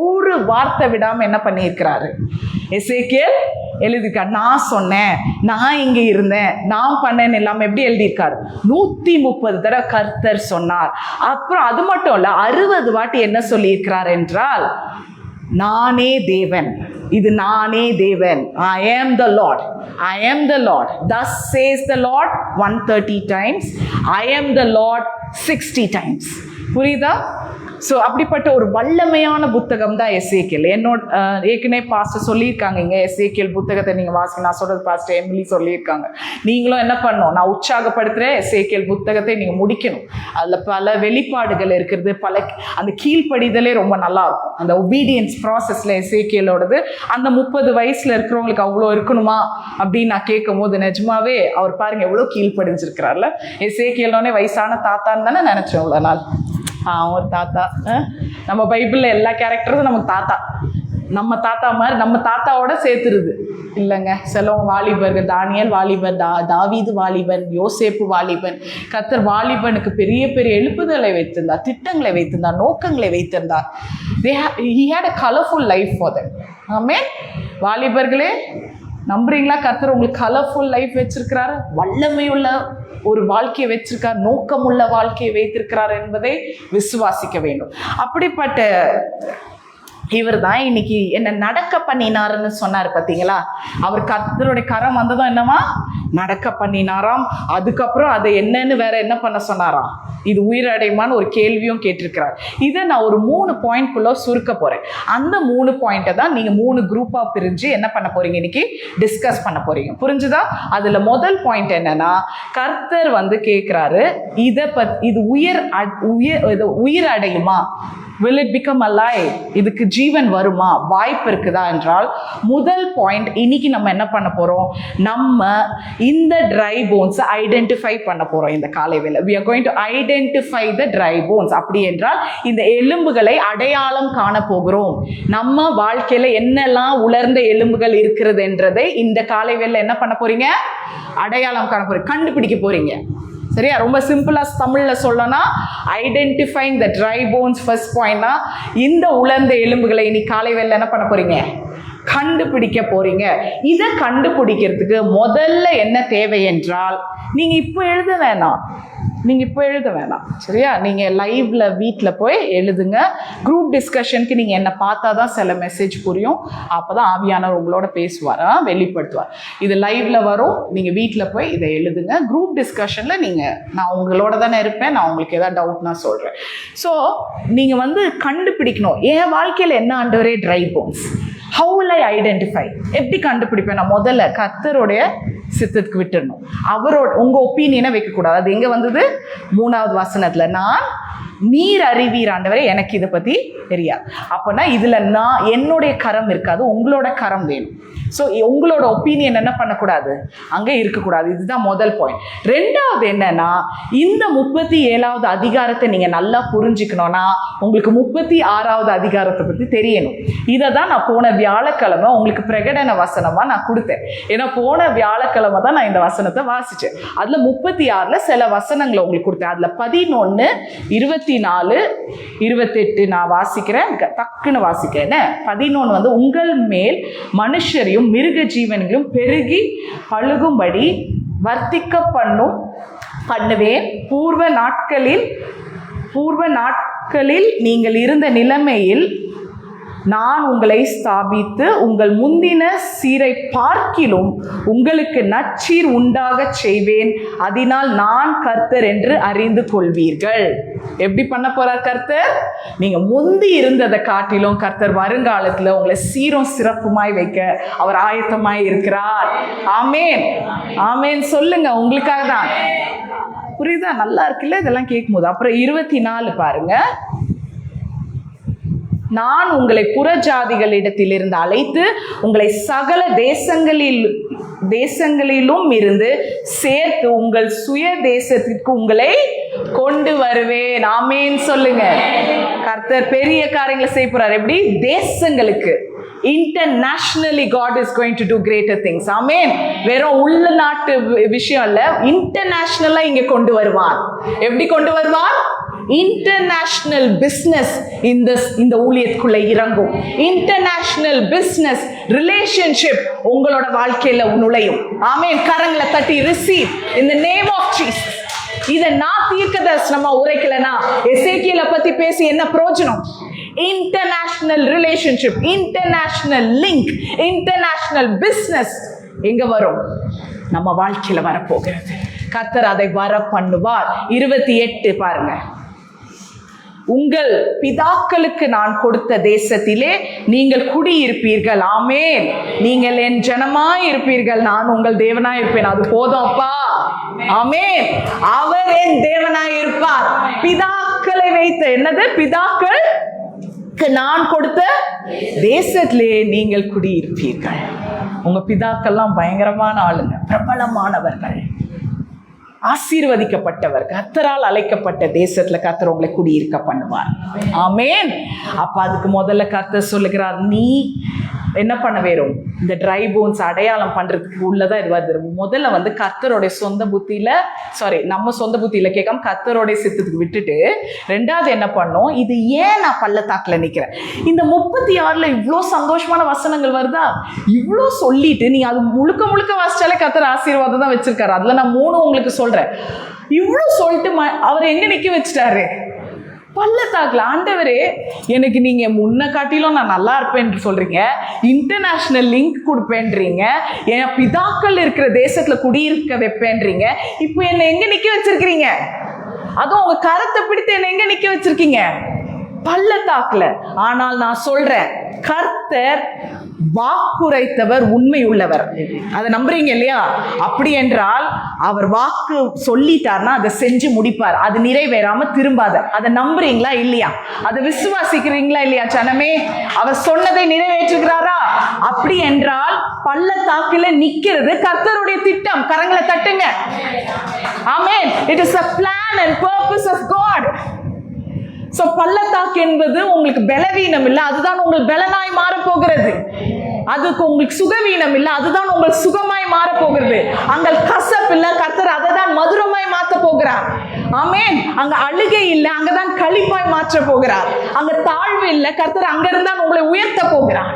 ஒரு வார்த்தை விடாம என்ன பண்ணியிருக்கிறாரு எசேக்கியேல் எழுதியிருக்கார். நான் சொன்னேன், நான் இங்க இருந்தேன், நான் பண்ணேன்னு இல்லாம எப்படி எழுதியிருக்காரு? 130 தடவை கர்த்தர் சொன்னார். அப்புறம் அது மட்டும் இல்ல, 60 வாட்டி என்ன சொல்லி இருக்கிறார் என்றால், நானே தேவன், இது நானே தேவன். I am the Lord. I am the Lord. Thus says the Lord 130 times. I am the Lord 60 times. புரியுதா? ஸோ அப்படிப்பட்ட ஒரு வல்லமையான புத்தகம் தான் எசேக்கியேல். என்னோட ஏற்கனவே பாஸ்டர் சொல்லியிருக்காங்க, இங்கே எசேக்கியேல் புத்தகத்தை நீங்கள் வாசிக்க, நான் சொல்கிறது பாஸ்டர் எமிலி சொல்லியிருக்காங்க. நீங்களும் என்ன பண்ணணும், நான் உற்சாகப்படுத்துகிறேன், எசேக்கியேல் புத்தகத்தை நீங்கள் முடிக்கணும். அதில் பல வெளிப்பாடுகள் இருக்கிறது, பல அந்த கீழ்ப்படிதலே ரொம்ப நல்லா இருக்கும். அந்த ஒபீடியன்ஸ் ப்ராசஸில் எசேக்கியேலோடது அந்த 30 வயசில் இருக்கிறவங்களுக்கு அவ்வளோ இருக்கணுமா அப்படின்னு நான் கேட்கும் போது நிஜமாவே அவர் பாருங்கள் எவ்வளோ கீழ்ப்படிஞ்சிருக்கிறார்ல. எசேக்கியேலோனே வயசான தாத்தான்னு தானே நினச்சோம் இவ்வளோ நாள். ஒரு தாத்தா, நம்ம பைபிளில் எல்லா கேரக்டரும் நமக்கு தாத்தா, நம்ம தாத்தா மாதிரி நம்ம தாத்தாவோட சேர்த்துருது இல்லைங்க. சிலவங்க வாலிபர்கள், தானியேல் வாலிபன், தாவீது வாலிபன், யோசேப்பு வாலிபன். கர்த்தர் வாலிபனுக்கு பெரிய பெரிய எழுப்புதலை வைத்திருந்தார், திட்டங்களை வைத்திருந்தார், நோக்கங்களை வைத்திருந்தார். He had a colorful life for them. ஆமென். வாலிபர்களே நம்புறீங்களா? கர்த்தர் உங்களுக்கு கலர்ஃபுல் லைஃப் வச்சிருக்கிறாரு, வல்லமையுள்ள ஒரு வாழ்க்கையை வச்சிருக்கார், நோக்கமுள்ள வாழ்க்கையை வைத்திருக்கிறார் என்பதை விசுவாசிக்க வேண்டும். அப்படிப்பட்ட இவர் தான் இன்னைக்கு என்ன நடக்க பண்ணினாருன்னு சொன்னார் பார்த்தீங்களா? அவர் கர்த்தருடைய கரம் வந்ததும் என்னவா நடக்க பண்ணினாராம். அதுக்கப்புறம் அதை என்னன்னு வேற என்ன பண்ண சொன்னாராம், இது உயிரடையுமான்னு ஒரு கேள்வியும் கேட்டிருக்கிறார். இதை நான் ஒரு 3 பாயிண்ட்குள்ள சுருக்க போறேன். அந்த 3 பாயிண்ட்டை தான் நீங்க 3 குரூப்பா பிரிஞ்சு என்ன பண்ண போறீங்க, இன்னைக்கு டிஸ்கஸ் பண்ண போறீங்க. புரிஞ்சுதா? அதுல முதல் பாயிண்ட் என்னன்னா, கர்த்தர் வந்து கேட்கிறாரு, இது உயிர் அடையுமா? Will it become alive? இதுக்கு ஜீவன் வருமா, வாய்ப்பு இருக்குதா என்றால், முதல் பாயிண்ட் இன்னைக்கு நம்ம என்ன பண்ண போறோம், நம்ம இந்த ட்ரை போன்ஸ் ஐடென்டிஃபை பண்ண போறோம். இந்த காலை வேளை we are going to identify the dry bones. அப்படி என்றால் இந்த எலும்புகளை அடையாளம் காண போகிறோம். நம்ம வாழ்க்கையில என்னெல்லாம் உலர்ந்த எலும்புகள் இருக்கிறது என்றதை இந்த காலை வேளை என்ன பண்ண போறீங்க, அடையாளம் காண போறீங்க, கண்டுபிடிக்க போறீங்க. சரியா? ரொம்ப சிம்பிளா தமிழ்ல சொல்லனா, identifying the dry bones first பாயிண்ட்னா, இந்த உலர்ந்த எலும்புகளை இன்னைக்கு காலை வேளையில என்ன பண்ண போறீங்க, கண்டுபிடிக்க போறீங்க. இதை கண்டுபிடிக்கிறதுக்கு முதல்ல என்ன தேவை என்றால், நீங்க இப்போ எழுத வேணாம், சரியா? நீங்க லைவ்ல வீட்டில் போய் எழுதுங்க. குரூப் டிஸ்கஷனுக்கு நீங்க என்ன பார்த்தா தான் சில மெசேஜ் புரியும், அப்பதான் ஆவியானவர் உங்களோட பேசுவார், வெளிப்படுத்துவார். இது லைவ்ல வரும், நீங்க வீட்டில் போய் இதை எழுதுங்க. குரூப் டிஸ்கஷன்ல நான் உங்களோட தானே இருப்பேன், நான் உங்களுக்கு ஏதாவது டவுட்னா சொல்றேன். ஸோ நீங்க வந்து கண்டுபிடிக்கணும், என் வாழ்க்கையில் என்ன ஆண்டவரே dry bones, how will I identify? எப்படி கண்டுபிடிப்பேன்? நான் முதல்ல கர்த்தருடைய சித்தத்துக்கு விட்டுடணும். அவரோட உங்க ஒப்பீனியனை வைக்கக்கூடாது. அது எங்க வந்தது? 3வது வசனத்துல, நான் நீர் அறிவீர் ஆண்டவரே, எனக்கு இதை பத்தி தெரியாது. அப்பனா இதுல நான் என்னுடைய கரம் இருக்காது, உங்களோட கரம் வேணும். ஸோ உங்களோட ஒப்பீனியன் என்ன பண்ணக்கூடாது, அங்கே இருக்கக்கூடாது. இதுதான் முதல் பாயிண்ட். 2வது என்னன்னா, இந்த 37வது அதிகாரத்தை நீங்க நல்லா புரிஞ்சுக்கணும்னா உங்களுக்கு 36வது அதிகாரத்தை பத்தி தெரியணும். இதை தான் நான் போன வியாழக்கிழமை உங்களுக்கு பிரகடன வசனமா நான் கொடுத்தேன். ஏன்னா போன வியாழக்கிழமை தான் நான் இந்த வசனத்தை வாசிச்சேன். அதுல 36ல சில வசனங்களை உங்களுக்கு கொடுத்தேன். அதுல 11, 24, 28 நான் வாசிக்கிறேன், டக்குன்னு வாசிக்கிறேன். 11 வந்து, உங்கள் மேல் மனுஷரையும் மிருக ஜீவன்களும் பெருகி பழுகும்படி வர்த்திக்க பண்ணுவேன். பூர்வ நாட்களில் நீங்கள் இருந்த நிலைமையில் நான் உங்களை ஸ்தாபித்து உங்கள் முந்தின சீரை பார்க்கிலும் உங்களுக்கு நற்சீர் உண்டாக செய்வேன். அதனால் நான் கர்த்தர் என்று அறிந்து கொள்வீர்கள். எப்படி பண்ண போறார் கர்த்தர்? நீங்க முந்தி இருந்ததை காட்டிலும் கர்த்தர் வருங்காலத்துல உங்களை சீரும் சிறப்புமாய் வைக்க அவர் ஆயத்தமாய் இருக்கிறார். ஆமேன், ஆமேன் சொல்லுங்க. உங்களுக்காக தான். புரியுதா? நல்லா இருக்குல்ல இதெல்லாம் கேட்கும் போது. அப்புறம் 24 பாருங்க. நான் உங்களை புறஜாதிகளிடத்திலிருந்து அழைத்து உங்களை சகல தேசங்களிலும் இருந்து சேர்த்து உங்கள் சுய தேசத்திற்கு உங்களை கொண்டு வருவேன். ஆமேன் சொல்லுங்க. கர்த்தர் பெரிய காரியங்களை செய்ய போறார். எப்படி? தேசங்களுக்கு. Internationally God is going to do greater things. ஆமென். வெறும் உள்நாட்டு விஷயம் இல்ல, இன்டர்நேஷனலா இங்க கொண்டு வருவார். எப்படி கொண்டு வருவார்? இன்டர்நேஷனல் பிசினஸ் இந்த ஊழியத்துக்குள்ள இறங்கும். இன்டர்நேஷனல் பிசினஸ் ரிலேஷன்ஷிப் உங்களோட வாழ்க்கையில நுழையும். ஆமென். கரங்களை தட்டி receive in the name of Jesus. இதை நான் தீர்க்கதரிசனமா உரைக்கலனா எசேக்கியேலை பத்தி பேசி என்ன பிரயோஜனம்? International relationship, international link, international business எங்க வரும்? நம்ம வாழ்க்கையில வரப்போகிறது. கர்த்தர் அதை வர பண்ணுவார். 28 பாருங்க. உங்கள் பிதாக்களுக்கு நான் கொடுத்த தேசத்திலே நீங்கள் குடியிருப்பீர்கள். ஆமென். நீங்கள் என் ஜனமாய் இருப்பீர்கள், நான் உங்கள் தேவனாய் இருப்பேன். அது போதும் அப்பா. ஆமென். அவர் என் தேவனாய் இருப்பார். பிதாக்களை வைத்த என்னது? பிதாக்களுக்கு நான் கொடுத்த தேசத்திலே நீங்கள் குடியிருப்பீர்கள். உங்க பிதாக்கள்லாம் பயங்கரமான ஆளுங்க, பிரபலமானவர்கள், ஆசீர்வதிக்கப்பட்டவர், கர்த்தரால் அழைக்கப்பட்ட தேசத்துல கர்த்தர் உங்களை குடியிருக்க பண்ணுவார். ஆமென். அப்ப அதுக்கு முதல்ல கர்த்தர் சொல்லுகிறார், நீ என்ன பண்ண வேணும்? இந்த ட்ரை போன்ஸ் அடையாளம் பண்றதுக்கு உள்ளதான் இது வருது. முதல்ல கர்த்தருடைய சொந்த புத்தியில, நம்ம சொந்த புத்தியில கேட்காம கர்த்தருடைய சித்தத்துக்கு விட்டுட்டு, ரெண்டாவது என்ன பண்ணும்? இது ஏன் நான் பள்ளத்தாக்குல நிக்கிறேன்? இந்த 36ல இவ்வளோ சந்தோஷமான வசனங்கள் வருதா? இவ்வளோ சொல்லிட்டு நீ அது முழுக்க முழுக்க வாசிச்சாலே கர்த்தர் ஆசீர்வாதம் தான் வச்சிருக்காரு. அதுல நான் 3 உங்களுக்கு சொல்றேன். இவ்வளோ சொல்லிட்டு அவர் எங்க நிக்க வச்சுட்டாரு? பள்ளத்தாக்குல. ஆண்டவரே, எனக்கு நீங்க முன்ன காட்டிலும் நான் நல்லா இருப்பேன்னு சொல்றீங்க, இன்டர்நேஷனல் லிங்க் கொடுப்பேன்றீங்க, என் பிதாக்கள் இருக்கிற தேசத்துல குடியிருக்க வைப்பேன்றீங்க, இப்போ என்னை எங்க நிக்க வச்சிருக்கிறீங்க? அதுவும் உங்க கரத்தை பிடித்து என்னை எங்க நிக்க வச்சிருக்கீங்க? பள்ளத்தாக்குல. ஆனால் நான் சொல்றேன், கர்த்தர் வாக்குரைத்தவர் உண்மை உள்ளவர். அதை நம்புறீங்க இல்லையா? அப்படி என்றால் அவர் வாக்கு சொல்லிட்டார்னா அதை செஞ்சு முடிப்பார். அது நிறைவேறாம திரும்பாத. அதை நம்புறீங்களா இல்லையா? அதை விசுவாசிக்கிறீங்களா இல்லையா? ஜனமே, அவர் சொன்னதை நிறைவேற்றுகிறாரா? அப்படி என்றால் பள்ளத்தாக்குல நிக்கிறது கர்த்தருடைய திட்டம். கரங்களை தட்டுங்க. Amen. It is a plan and purpose of God. So பள்ளத்தாக்கு என்பது உங்களுக்கு பலவீனம் இல்லை, அதுதான் உங்கள் பலனாய் மாற போகிறது. அதுக்கு உங்களுக்கு சுகவீனம் இல்லை, அதுதான் உங்கள் சுகமாய் மாற போகிறது. அங்க கசப்பு இல்லை, கர்த்தர் அதை தான் மதுரமாய் மாற்ற போகிறார். ஆமென். அங்க அழுகை இல்லை, அங்கதான் களிப்பாய் மாற்ற போகிறார். அங்க தாழ்வு இல்லை, கர்த்தர் அங்க இருந்தால் உங்களை உயர்த்த போகிறார்.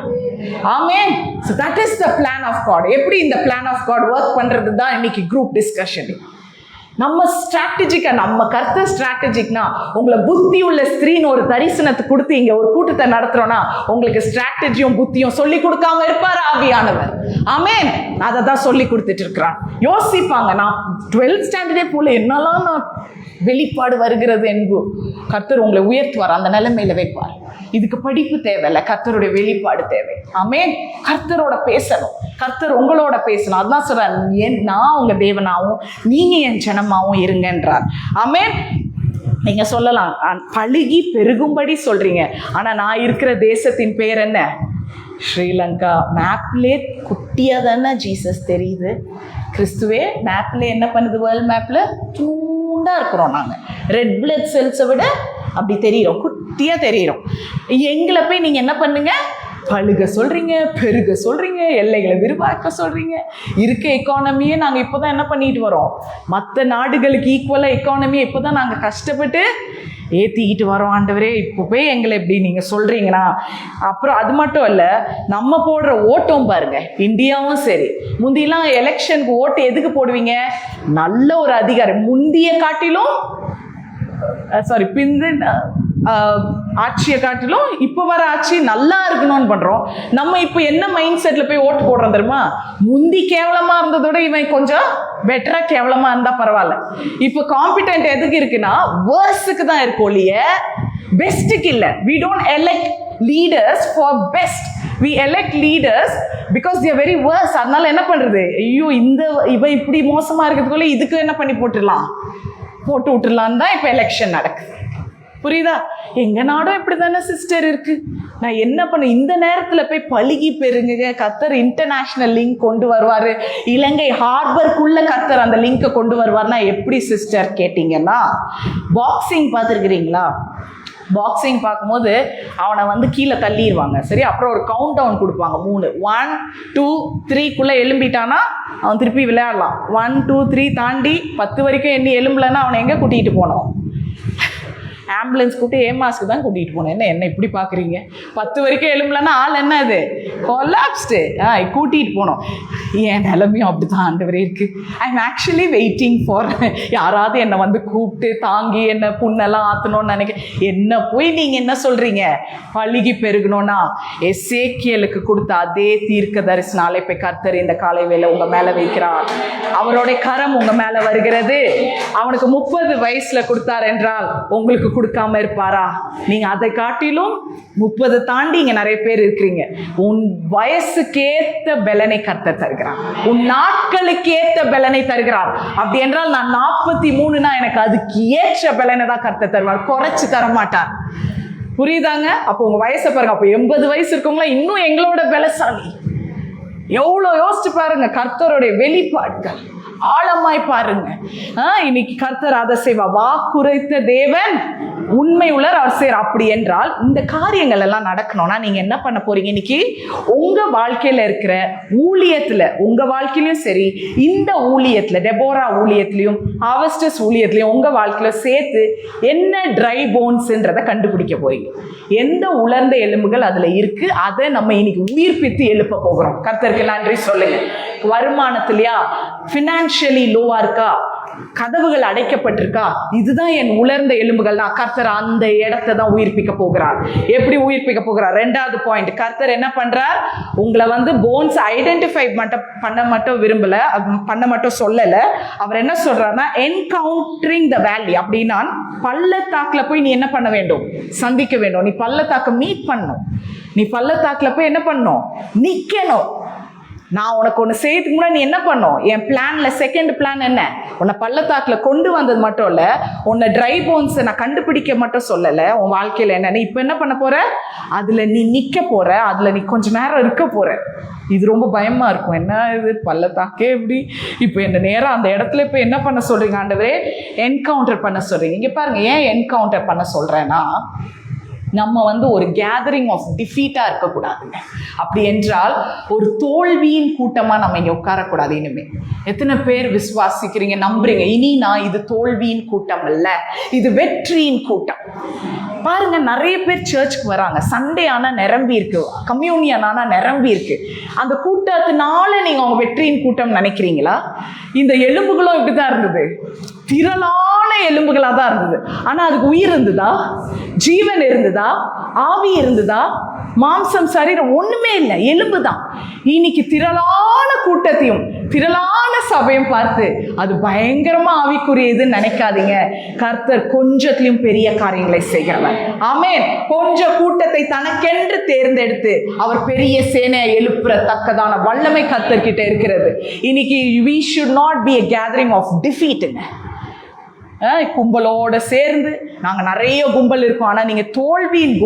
ஆமென். So that is the plan of God. எப்படி இந்த plan of God work பண்றது தான் இன்னைக்கு குரூப் டிஸ்கஷன். நம்ம ஸ்ட்ராட்டஜிக்கா, நம்ம கர்த்தர் ஸ்ட்ராட்டஜிக்னா, உங்களை புத்தி உள்ள ஸ்திரீன்னு ஒரு தரிசனத்தை கொடுத்து இங்க ஒரு கூட்டத்தை நடத்துறோம்னா, உங்களுக்கு ஸ்ட்ராட்டஜியும் புத்தியும் சொல்லி கொடுக்காம இருப்பாரு ஆவியானவர். ஆமென். அதை தான் சொல்லி கொடுத்துட்டு இருக்கிறான். யோசிப்பாங்க, நான் 12th ஸ்டாண்டர்டே போல என்னெல்லாம் நான் வெளிப்பாடு வருகிறது என்பு. கர்த்தர் உங்களை உயர்த்துவார், அந்த நிலைமையில வைப்பார். இதுக்கு படிப்பு தேவையில்லை, கர்த்தருடைய வெளிப்பாடு தேவை. ஆமென். கர்த்தரோட பேசணும், கர்த்தர் உங்களோட பேசணும். அதான் சொல்றேன், நான் உங்க தேவனாவும் நீங்க என் ஜனமாவும் இருங்கன்றார். ஆமென். நீங்க சொல்லலாம், பழுகி பெருகும்படி சொல்றீங்க, ஆனா நான் இருக்கிற தேசத்தின் பேர் என்ன? ஸ்ரீலங்கா. மேப்லே குட்டியா தானே ஜீசஸ் தெரியுது. கிறிஸ்துவே மேப்ல என்ன பண்ணுது? வேர்ல்ட் மேப்ல தூண்டா இருக்கிறோம் நாங்க. ரெட் பிளட் செல்ஸை விட அப்படி தெரியும், குட்டியா தெரியும். எங்களை போய் நீங்க என்ன பண்ணுங்க? பழுக சொல்றீங்க, பெருக சொல்றீங்க, எல்லைகளை விரிவாக்க சொல்றீங்க. இருக்க எக்கானமியை நாங்கள் இப்போதான் என்ன பண்ணிட்டு வரோம்? மற்ற நாடுகளுக்கு ஈக்குவலாக எக்கானமியை இப்போதான் நாங்கள் கஷ்டப்பட்டு ஏற்றிக்கிட்டு வரோம். ஆண்டவரே, இப்போ போய் எங்களை எப்படி நீங்கள் சொல்கிறீங்கன்னா? அப்புறம் அது மட்டும் இல்லை, நம்ம போடுற ஓட்டம் பாருங்க. இந்தியாவும் சரி, முந்தியெல்லாம் எலெக்ஷனுக்கு ஓட்டு எதுக்கு போடுவீங்க? நல்ல ஒரு அதிகாரம், முந்திய காட்டிலும் ஆட்சியை காட்டிலும் இப்போ வர ஆட்சி நல்லா இருக்கணும்னு பண்றோம். நம்ம இப்போ என்ன மைண்ட் செட்ல போய் ஓட்டு போடுறோம் தெரியுமா? முந்தி கேவலமா இருந்ததோட இவன் கொஞ்சம் பெட்டரா கேவலமா இருந்தா பரவாயில்ல. இப்போ காம்பிடென்ட் எதுக்கு இருக்குன்னா வேர்ஸ்க்கு தான் இருக்கும் ஒழிய பெஸ்ட்டுக்கு இல்லை. we don't elect leaders for best, we elect leaders because they are very worse. அதனால என்ன பண்றது? ஐயோ, இவ இப்படி மோசமா இருக்கிறதுக்குள்ள இதுக்கு என்ன பண்ணி போட்டு விட்டுடலாம் தான் இப்போ எலெக்ஷன் நடக்குது. புரியுதா? எங்க நாடும் இப்படி தானே சிஸ்டர் இருக்கு. நான் என்ன பண்ண? இந்த நேரத்துல போய் பழுகி பெருங்க. கர்த்தர் இன்டர்நேஷனல் லிங்க் கொண்டு வருவாரு, இலங்கை ஹார்பருக்குள்ள கர்த்தர் அந்த லிங்கை கொண்டு வருவார்னா எப்படி சிஸ்டர் கேட்டீங்கன்னா, பாக்ஸிங் பார்த்துருக்கிறீங்களா? பாக்ஸிங் பார்க்கும்போது அவனை கீழே தள்ளிடுவாங்க, சரி? அப்புறம் ஒரு கவுண்ட் டவுன் கொடுப்பாங்க, 3, 1, 2, 3க்குள்ளே எழும்பிட்டானா அவன் திருப்பி விளையாடலாம். 1, 2, 3 தாண்டி 10 வரைக்கும் எண்ணி எழும்பலன்னா அவனை எங்கே கூட்டிகிட்டு போனோம்? ஆம்புலன்ஸ் கூப்பிட்டு ஏமாஸ்க்கு தான் கூட்டிகிட்டு போனேன். என்ன இப்படி பார்க்குறீங்க? 10 வரைக்கும் எழும்பலன்னா ஆள் என்ன அது கொலாப்ஸ்டு. கூட்டிகிட்டு போனோம். என் நிலைமையும் அப்படி தான் ஆண்டவரே இருக்குது. I am actually waiting for யாராவது என்னை வந்து கூப்பிட்டு தாங்கி என்னை புண்ணெல்லாம் ஆற்றணும்னு நினைக்க. என்ன போய் நீங்கள் என்ன சொல்கிறீங்க? பழுகி பெருகணும்னா எசேக்கியேலுக்கு கொடுத்த அதே தீர்க்க தரிசன அழைப்பை கர்த்தர் இந்த காலை வேளை உங்கள் மேலே வைக்கிறார். அவருடைய கரம் உங்கள் மேலே வருகிறது. அவனுக்கு 30 வயசுல கொடுத்தார் என்றால் உங்களுக்கு கொடுக்காம இருப்பாரா? நீங்கள் அதை காட்டிலும் 30 தாண்டி இங்கே நிறைய பேர் இருக்கிறீங்க. உன் வயசுக்கேற்ற பலனை கர்த்தர் தருகிறார். உன் நாட்களுக்கு ஏற்ற பலனை தருகிறார். அப்படி என்றால் நான் 43னா எனக்கு அதுக்கு ஏற்ற பலனை தான் கர்த்தர் தருவார், குறைச்சு தர மாட்டார். புரியுதாங்க? அப்போ உங்க வயசை பாருங்க. அப்போ 80 வயசு இருக்கவங்களா இன்னும் எங்களோட பலசாலி. எவ்வளோ யோசிச்சு பாருங்க கர்த்தருடைய வெளிப்பாடுகள். ஆழமாய் பாருங்க. இன்னைக்கு கர்த்தர் அதை செய்வா. வாக்குரைத்த தேவன் உண்மை உள்ளர் அவர் செய்யற. அப்படி என்றால் இந்த காரியங்கள் எல்லாம் நடக்கணும்னா நீங்க என்ன பண்ண போறீங்க? இன்னைக்கு உங்க வாழ்க்கையில இருக்கிற ஊழியத்துல, உங்க வாழ்க்கையிலும் சரி, இந்த ஊழியத்துல, டெபோரா ஊழியத்திலையும் ஹார்வெஸ்டர்ஸ் ஊழியத்திலையும் உங்க வாழ்க்கையில சேர்த்து என்ன ட்ரை போன்ஸ்ன்றதை கண்டுபிடிக்க போறீங்க. எந்த உலர்ந்த எலும்புகள் அதுல இருக்கு, அதை நம்ம இன்னைக்கு உயிர்ப்பித்து எழுப்ப போகிறோம். கர்த்தருக்கு நன்றி சொல்லுங்க. வருமானத்திலையா ஃபினான்ஷியலி லோவா இருக்கா, கதவுகள் அடைக்கப்பட்டிருக்கா, இதுதான் என் உலர்ந்த எலும்புகள் தான். கர்த்தர் அந்த இடத்தை தான் உயிர்ப்பிக்க போகிறார். எப்படி உயிர்ப்பிக்க போகிறார்? 2வது பாயிண்ட், கர்த்தர் என்ன பண்றார்? உங்களை வந்து போன்ஸ் ஐடென்டிஃபை பண்ண மட்டும் விரும்பல, பண்ண மட்டும் சொல்லல. அவர் என்ன சொல்றாருன்னா என்கவுண்டரிங் த வேலி. அப்படின்னா பள்ளத்தாக்குல போய் நீ என்ன பண்ண வேண்டும்? சந்திக்க வேண்டும். நீ பள்ளத்தாக்க மீட் பண்ணணும். நீ பள்ளத்தாக்குல போய் என்ன பண்ணணும்? நிக்கணும். நான் உனக்கு ஒன்று செய்யறதுக்கு முன்னாடி நீ என்ன பண்ணும்? என் பிளான்ல செகண்ட் பிளான் என்ன? உன்னை பள்ளத்தாக்குல கொண்டு வந்தது மட்டும் இல்ல, உன்னை ட்ரை போன்ஸை நான் கண்டுபிடிக்க மட்டும் சொல்லலை. உன் வாழ்க்கையில என்னன்னு இப்போ என்ன பண்ண போற? அதுல நீ நிக்க போற, அதுல நீ கொஞ்ச நேரம் இருக்க போற. இது ரொம்ப பயமா இருக்கும். என்ன இது பள்ளத்தாக்கே எப்படி? இப்போ என்ன நேரம் அந்த இடத்துல இப்போ என்ன பண்ண சொல்றீங்க ஆண்டவரே? என்கவுண்டர் பண்ண சொல்றீங்க. இங்க பாருங்க, ஏன் என்கவுண்டர் பண்ண சொல்றேன்னா, நம்ம வந்து ஒரு கேதரிங் ஆஃப் டிஃபீட்டா இருக்கக்கூடாதுங்க. அப்படி என்றால் ஒரு தோல்வியின் கூட்டமா நம்ம இங்க உட்காரக்கூடாது. இனிமே எத்தனை பேர் விசுவாசிக்கிறீங்க, நம்புறீங்க? இனி நான் இது தோல்வியின் கூட்டம் அல்ல, இது வெற்றியின் கூட்டம். பாருங்க, நிறைய பேர் சர்ச்சுக்கு வராங்க, சண்டே ஆனா நிரம்பி இருக்கு, கம்யூனியன் ஆனா நிரம்பி இருக்கு. அந்த கூட்டத்தினால நீங்க அவங்க வெற்றியின் கூட்டம் நினைக்கிறீங்களா? இந்த எலும்புகளும் இப்படிதான் இருந்தது, திரளான எலும்புகளா தான் இருந்தது. ஆனா அதுக்கு உயிர் இருந்ததா? ஜீவன் இருந்ததா? ஆவி இருந்ததா? மாம்சம், சரீரம் ஒண்ணுமே இல்லை, எலும்பு தான். இன்னைக்கு திரளான கூட்டத்தையும் திரளான சபையும் பார்த்து அது பயங்கரமா ஆவிக்குரியதுன்னு நினைக்காதீங்க. கர்த்தர் கொஞ்சத்திலும் பெரிய காரியங்களை செய்கிறவர். ஆமென். கொஞ்சம் கூட்டத்தை தனக்கென்று தேர்ந்தெடுத்து அவர் பெரிய சேனையை எழுப்புறத்தக்கதான வல்லமை கர்த்தர் கிட்ட இருக்கிறது. இன்னைக்கு we should not be a gathering of defeat. கும்பலோட சேர்ந்து நாங்க நிறைய கும்பல் இருக்கோம், ஆனா நீங்க தோல்வியின்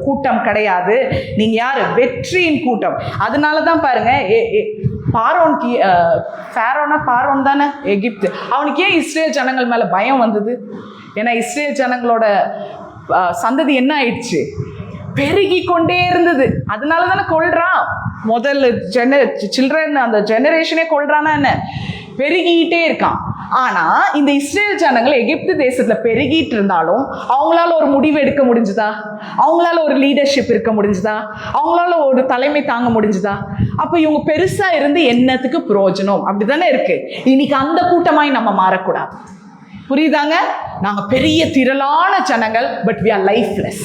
கூட்டம் கிடையாது. நீங்க யாரு? வெற்றியின் கூட்டம். அதனாலதான் பாருங்க, பார்வோன் தானே எகிப்து, அவனுக்கு ஏன் இஸ்ரேல் ஜனங்கள் மேல பயம் வந்தது? ஏன்னா இஸ்ரேல் ஜனங்களோட சந்ததி என்ன ஆயிடுச்சு? பெருகி கொண்டே இருந்தது. அதனால தானே கொல்றான். முதல்ல சில்ட்ரன் அந்த ஜெனரேஷனே கொல்றானா என்ன? பெருகிட்டே இருக்கான். ஆனா இந்த இஸ்ரேல் ஜனங்கள் எகிப்து தேசத்துல பெருகிட்டு இருந்தாலும் அவங்களால ஒரு முடிவு எடுக்க முடிஞ்சுதா? அவங்களால ஒரு லீடர்ஷிப் இருக்க முடிஞ்சுதா? அவங்களால ஒரு தலைமை தாங்க முடிஞ்சுதா? அப்ப இவங்க பெருசா இருந்து என்னத்துக்கு பிரயோஜனம்? அப்படித்தானே இருக்கு. இன்னைக்கு அந்த கூட்டமாய் நம்ம மாறக்கூடாது. புரியுதாங்க? நாங்க பெரிய திரளான ஜனங்கள், பட் we are lifeless.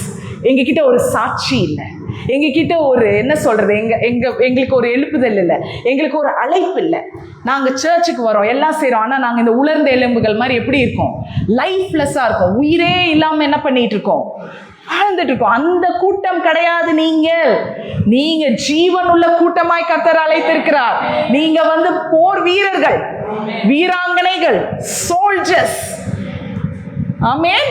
எங்ககிட்ட ஒரு சாட்சி இல்லை, எங்ககிட்ட ஒரு என்ன சொல்றது, எங்களுக்கு ஒரு எழுப்புதல் இல்லை, எங்களுக்கு ஒரு அழைப்பு இல்லை. நாங்க சர்ச்சுக்கு வரோம், எல்லாம் செய்றோம், ஆனா நாங்க இந்த உலர்ந்த எலும்புகள் மாதிரி எப்படி இருக்கோம்? லைஃப்லெஸ்ஸா இருக்கோம். உயிரே இல்லாம என்ன பண்ணிட்டு இருக்கோம்? வாழ்ந்துட்டு இருக்கோம். அந்த கூட்டம் கிடையாது. நீங்க ஜீவன் உள்ள கூட்டமாய் கர்த்தர் அழைத்திருக்கிறார். நீங்க வந்து போர் வீரர்கள், வீராங்கனைகள், சோல்ஜர்ஸ். ஆமென்.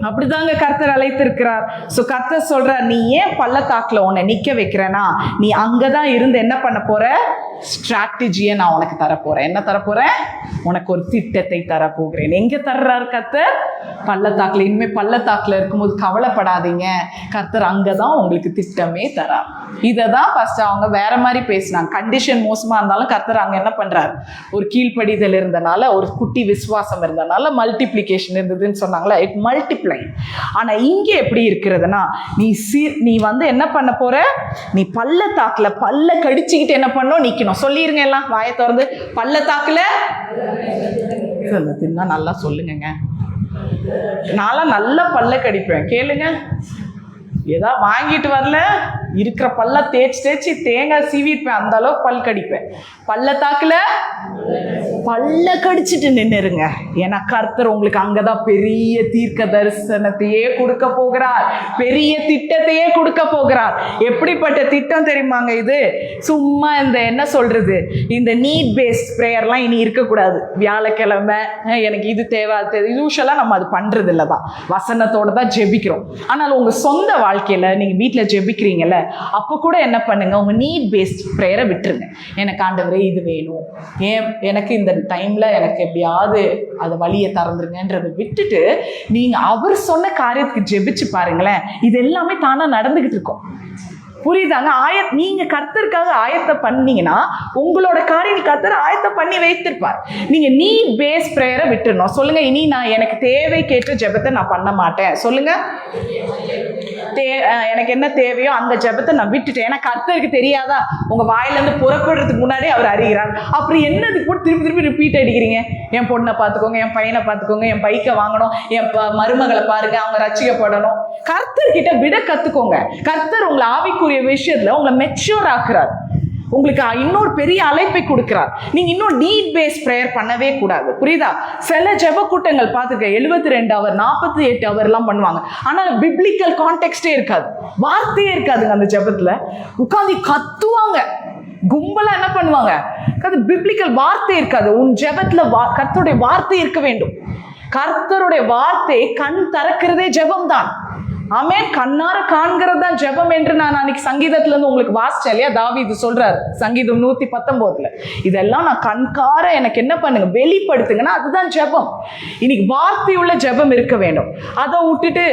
அப்படிதாங்க கர்த்தர் அழைத்திருக்கிறார். சோ கர்த்தர் சொல்றார், நீ ஏன் பள்ளத்தாக்குல உன்னை நிக்க வைக்கிறேன்னா, நீ அங்கதான் இருந்து என்ன பண்ண போற? ஸ்ட்ராட்டஜியை நான் உனக்கு தரப்போறேன். என்ன தரப்போறேன்? உனக்கு ஒரு திட்டத்தை தரப்போகிறேன். எங்க தர்றாரு கர்த்தர்? பள்ளத்தாக்குல. இனிமே பள்ளத்தாக்குல இருக்கும்போது கவலைப்படாதீங்க, கர்த்தர் அங்கதான் உங்களுக்கு திட்டமே தரார். இததான் ஃபர்ஸ்ட் அவங்க வேற மாதிரி பேசினாங்க. கண்டிஷன் மோசமா இருந்தாலும் கர்த்தர் அங்க என்ன பண்றாரு? ஒரு கீழ்ப்படிதல் இருந்தனால, ஒரு குட்டி விசுவாசம் இருந்தனால, மல்டிப்ளிகேஷன் இருந்ததுன்னு சொன்னாங்களா, மல்டிப்ளை. ஆனா இங்க எப்படி இருக்கிறதுனா, நீ வந்து என்ன பண்ண போற, நீ பள்ளத்தாக்குல பல்ல கடிச்சுக்கிட்டு என்ன பண்ணணும், நிக்கணும். சொல்லிருங்க எல்லாம் வாயை திறந்து, பள்ளத்தாக்குல தின்னா நல்லா சொல்லுங்க. நான்லாம் நல்லா பல்ல கடிப்பேன், கேளுங்க. ஏதாவது வாங்கிட்டு வரல, இருக்கிற பல்ல தேய்ச்சி தேங்காய் சீவிப்பேன், அந்த அளவுக்கு பல் கடிப்பேன். பள்ளத்தாக்குல பல்ல கடிச்சிட்டு நின்னுருங்க. ஏன்னா கர்த்தர் உங்களுக்கு அங்கதான் பெரிய தீர்க்க தரிசனத்தையே கொடுக்க போகிறார், பெரிய திட்டத்தையே கொடுக்க போகிறார். எப்படிப்பட்ட திட்டம் தெரியுமாங்க இது? சும்மா இந்த என்ன சொல்றது, இந்த நீட் பேஸ்ட் ப்ரேயர்லாம் இனி இருக்கக்கூடாது. வியாழக்கிழமை எனக்கு இது தேவை, யூஸ்வலா நம்ம அது பண்றது இல்லதான், வசனத்தோட தான் ஜெபிக்கிறோம். ஆனால் உங்க சொந்த வாழ்க்கையில நீங்க வீட்டுல ஜெபிக்கிறீங்கல்ல, அப்ப கூட என்ன பண்ணுங்க, உங்க நீட் பேஸ்ட் ப்ரேயரை விட்டுருங்க. எனக்கு ஆண்டவரே இது வேணும், ஏன் எனக்கு இந்த டைம்ல எனக்கு எப்படியாவது அதை வழியை திறந்துருங்கன்றதை விட்டுட்டு நீங்க அவர் சொன்ன காரியத்துக்கு ஜெபிச்சு பாருங்களேன். இது எல்லாமே தானா நடந்துகிட்டு இருக்கும். புரியுதாங்க? நீங்க கர்த்தருக்காக ஆயத்தம் பண்ணீங்கன்னா உங்களோட காரியம் கர்த்தர் ஆயத்தம் பண்ணி வைத்திருப்பார். நீங்க நீட் பேஸ் பிரேயரை விட்டுறணும். சொல்லுங்க, இனி நான் எனக்கு தேவை கேட்ட ஜெபத்தை நான் பண்ண மாட்டேன். சொல்லுங்க, எனக்கு என்ன தேவையோ அந்த ஜெபத்தை நான் விட்டுட்டேன். ஏன்னா கர்த்தருக்கு தெரியாதா, உங்க வாயிலிருந்து புறப்படுறதுக்கு முன்னாடி அவர் அறிகிறார். அப்படி என்னது போட்டு திருப்பி திருப்பி ரிப்பீட் அடிக்கிறீங்க? என் பொண்ணை பார்த்துக்கோங்க, என் பையனை பார்த்துக்கோங்க, என் பைக்கை வாங்கணும், என் மருமகளை பாருங்க, அவங்க ரட்சிக்கப்படணும். கர்த்தர் கிட்ட விட கத்துக்கோங்க. கர்த்தர் உங்களை ஆவிக்குரிய விஷயத்துல உங்களை மெச்சூர் ஆக்குறார், உங்களுக்கு இன்னொரு பெரிய அழைப்பை கொடுக்கிறார். நீங்க இன்னும் நீட் பேஸ் பிரேயர் பண்ணவே கூடாது. புரியுதா? சில ஜெப கூட்டங்கள் பார்த்துருக்கேன், 72 ஹவர் 48 ஹவர் எல்லாம் பண்ணுவாங்க. ஆனா பிப்ளிக்கல் கான்டெக்ஸ்டே இருக்காது, வார்த்தையே இருக்காதுங்க. அந்த ஜெபத்துல உட்காந்து கத்துவாங்க, கும்பலா என்ன பண்ணுவாங்க, பிப்ளிக்கல் வார்த்தை இருக்காது. உன் ஜெபத்துல கர்த்தருடைய வார்த்தை இருக்க வேண்டும். கர்த்தருடைய வார்த்தை கண் திறக்கிறதே ஜெபம் தான். ஆமென். கண்ணார காண்கிறது தான் ஜெபம் என்று நான் அன்னைக்கு சங்கீதத்துல இருந்து உங்களுக்கு வாசிச்சேன் இல்லையா? தாவீது சொல்றாரு சங்கீதம் 119. இதெல்லாம் நான் கண்கார எனக்கு என்ன பண்ணுங்க, வெளிப்படுத்துங்கன்னா அதுதான் ஜெபம். இன்னைக்கு வார்த்தையுள்ள ஜெபம் இருக்க வேண்டும். அதை விட்டுட்டு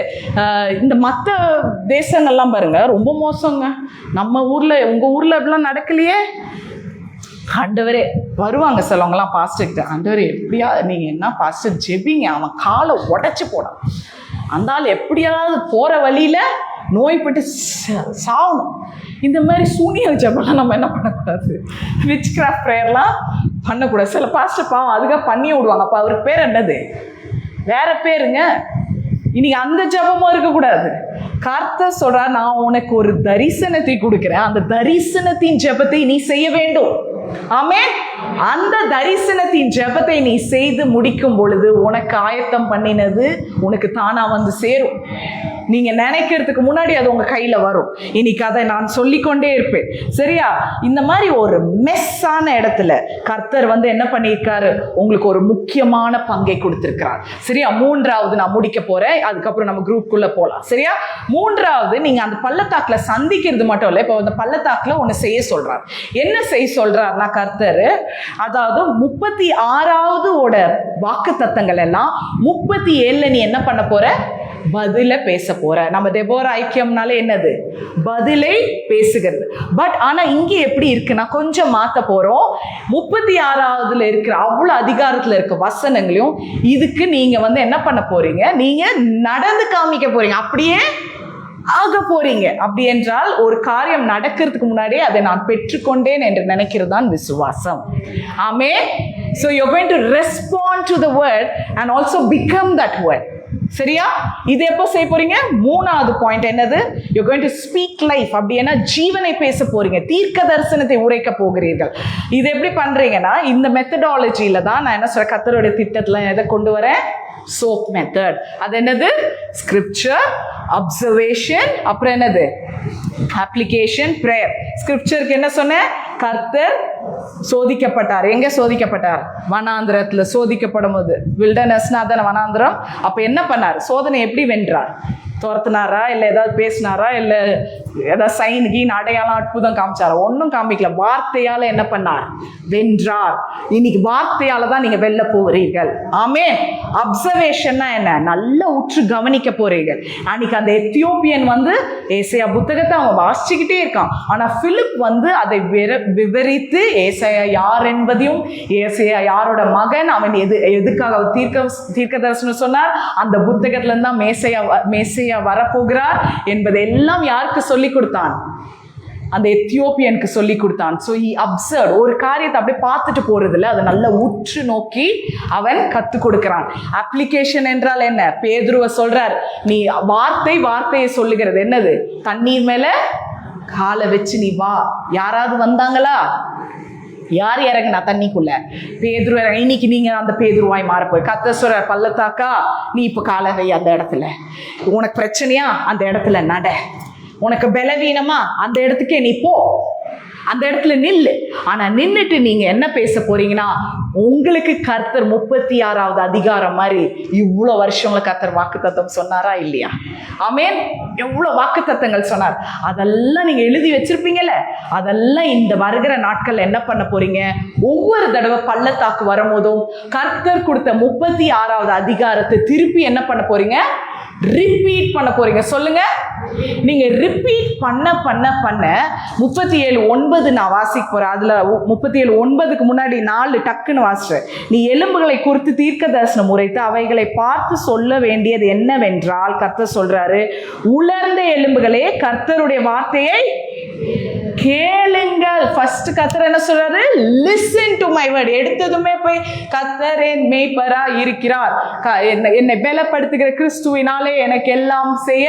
இந்த மற்ற தேசங்கள்லாம் பாருங்க, ரொம்ப மோசங்க. நம்ம ஊர்ல, உங்க ஊர்ல அப்படிலாம் நடக்கலையே. ஆண்டவரே வருவாங்க சிலவங்கலாம் பாஸ்டர் கிட்ட, ஆண்டவரே எப்படியா நீங்க என்ன பாஸ்டர் ஜெபிங்க, அவன் காலை உடைச்சு போடான், அந்த ஆள் எப்படியாவது போற வழியில நோய்பட்டு சாகணும். இந்த மாதிரி சூனிய ஜெபம்லாம் நம்ம என்ன பண்ணக்கூடாது, விச் கிராஃப்ட் ப்ரேயர்லாம் பண்ணக்கூடாது. சில பாஸ்டர் பாவம் அதுக்காக பண்ணி விடுவாங்க. அப்போ அவருக்கு பேர் என்னது, வேற பேருங்க. இன்னைக்கு அந்த ஜெபமும் இருக்கக்கூடாது. கர்த்தர் சொல்றா, நான் உனக்கு ஒரு தரிசனத்தை கொடுக்கிறேன், அந்த தரிசனத்தின் ஜெபத்தை நீ செய்ய வேண்டும். ஆமென். அந்த தரிசனத்தின் ஜெபத்தை நீ செய்து முடிக்கும் பொழுது உனக்கு ஆயத்தம் பண்ணினது உனக்கு தானா வந்து சேரும். நீங்க நினைக்கிறதுக்கு முன்னாடி அது உங்க கையில வரும். இன்னைக்கு அதை நான் சொல்லிக்கொண்டே இருப்பேன், சரியா? இந்த மாதிரி ஒரு மெஸ்ஸான இடத்துல கர்த்தர் வந்து என்ன பண்ணியிருக்காரு, உங்களுக்கு ஒரு முக்கியமான பங்கை கொடுத்திருக்கிறார், சரியா? மூன்றாவது நான் முடிக்க போறேன், அதுக்கப்புறம் நம்ம குரூப்புக்குள்ள போலாம், சரியா? மூன்றாவது, நீங்க அந்த பள்ளத்தாக்குல சந்திக்கிறது மட்டும் இல்லை, இப்போ அந்த பள்ளத்தாக்குல ஒண்ணு செய்ய சொல்றார். என்ன செய்ய சொல்றாருன்னா கர்த்தர், அதாவது 36வது வாக்கு தத்தங்கள் எல்லாம் 37 நீ என்ன பண்ண போற, பதில பேச போற. நம்ம தெபோரா ஐக்கியம்னாலே என்னது, பதிலை பேசுகிறது. பட் ஆனா இங்க எப்படி இருக்குன்னா கொஞ்சம் மாத்த போறோம். 36வதுல இருக்கிற அவ்வளவு அதிகாரத்துல இருக்க வசனங்களையும் இதுக்கு நீங்க வந்து என்ன பண்ண போறீங்க, நீங்க நடந்து காமிக்க போறீங்க, அப்படியே ஆக போறீங்க. அப்படி என்றால் ஒரு காரியம் நடக்கிறதுக்கு முன்னாடியே அதை நான் பெற்றுக்கொண்டேன் என்று நினைக்கிறது தான் விசுவாசம். ஆமென். So you're going to respond to the word and also become that word. சரியா? இது எப்போ செய்ய போறீங்க? மூணாவது பாயிண்ட் என்னது, you're going to speak life. அப்படின்னா ஜீவனை பேச போறீங்க, தீர்க்க தரிசனத்தை உரைக்க போகிறீர்கள். இது எப்படி பண்றீங்கன்னா, இந்த மெத்தடாலஜியில தான் நான் என்ன சொல்றேன், கர்த்தருடைய திட்டத்துல எதை கொண்டு வரேன், சோப் மெத்தட். அது என்னது, ஸ்கிரிப்சர், அப்சர்வேஷன், அப்புறம் என்னது, அப்ளிகேஷன், பிரேயர். ஸ்கிரிப்சருக்கு என்ன சொன்னேன், கர்த்தர் சோதிக்கப்பட்டார். எங்க சோதிக்கப்பட்டார்? வனாந்திரத்துல சோதிக்கப்படும் போது. வில்டர்னஸ்னா தானே வனாந்திரம். அப்ப என்ன பண்ணார், சோதனை எப்படி வென்றார்? துரத்துனாரா, இல்லை ஏதாவது பேசினாரா, இல்லை ஏதாவது சைன் கீன் அடையாளம் அற்புதம் காமிச்சாரா? ஒன்றும் காமிக்கல. வார்த்தையால என்ன பண்ணார், வென்றார். இன்னைக்கு வார்த்தையால தான் நீங்க வெல்ல போகிறீர்கள். ஆமென். அப்சர்வேஷன்னா என்ன, நல்ல உற்று கவனிக்க போறீர்கள். அன்னைக்கு அந்த எத்தியோப்பியன் வந்து ஏசாயா புத்தகத்தை அவன் வாசிச்சுக்கிட்டே இருக்கான். ஆனா பிலிப் வந்து அதை விவரித்து ஏசாயா யார் என்பதையும், ஏசாயா யாரோட மகன், அவன் எதுக்காக தீர்க்க தரிசனம் சொன்னார், அந்த புத்தகத்துல இருந்தா மேசையா வரப்போகிறார் என்பதை எல்லாம் யாருக்கு சொல்லி கொடுத்தான்? அந்த எத்தியோப்பியனுக்கு சொல்லி கொடுத்தான். ஸோ ஹி அப்சர்வ், ஒரு காரியத்தை அப்படியே பார்த்துட்டு போறதில்ல, அதை நல்லா உற்று நோக்கி அவன் கற்றுக் கொடுக்கிறான். அப்ளிகேஷன் என்றால் என்ன? பேதுருவை சொல்றார், நீ வார்த்தையை சொல்லுகிறது என்னது? தண்ணீர் மேல காலை வச்சு நீ வா. யாராவது வந்தாங்களா? யார் இறங்குனா தண்ணிக்குள்ள? பேதுரு. இன்னைக்கு நீங்க அந்த பேதுருவாய் மாறப்போய் கத்தசுர பள்ளத்தாக்கா, நீ இப்ப காலை வை அந்த இடத்துல. உனக்கு பிரச்சனையா? அந்த இடத்துல நட. உனக்கு பலவீனமா? அந்த இடத்துக்கே நீ போ, அந்த இடத்துல நில்லு. ஆனா நின்னுட்டு நீங்க என்ன பேச போறீங்கன்னா, உங்களுக்கு கர்த்தர் 36வது அதிகாரம் மாதிரி இவ்வளவு வருஷங்களை கர்த்தர் வாக்குத்தத்தம் சொன்னாரா இல்லையா? ஆமென். எவ்வளவு வாக்குத்தத்தங்கள் சொன்னார், அதெல்லாம் நீங்க எழுதி வச்சிருப்பீங்கல்ல. அதெல்லாம் இந்த வருகிற நாட்கள் என்ன பண்ண போறீங்க? ஒவ்வொரு தடவை பள்ளத்தாக்கு வரும்போதும் கர்த்தர் கொடுத்த 36வது அதிகாரத்தை திருப்பி என்ன பண்ண போறீங்க? ரிப்பீட் பண்ண போறீங்க. சொல்லுங்க. நீங்க ரிப்பீட் பண்ண 37:9 நான் வாசிக்க போறேன். அதுல 37:9க்கு முன்னாடி 4 டக்குன்னு வாசிச்சேன். நீ எலும்புகளை குறித்து தீர்க்க தரிசனம் உரைத்து அவைகளை பார்த்து சொல்ல வேண்டியது என்னவென்றால், கர்த்தர் சொல்றாரு, உலர்ந்த எலும்புகளே கர்த்தருடைய வார்த்தையை கேளுங்கள். ஃபர்ஸ்ட் கர்த்தர் என்ன சொல்றாரு? Listen to my word. எடுத்ததுமே போய் கர்த்தர் என் மேய்ப்பரா இருக்கிறார், என்னை பலப்படுத்துகிற கிறிஸ்துவினாலே எனக்கு எல்லாம் செய்ய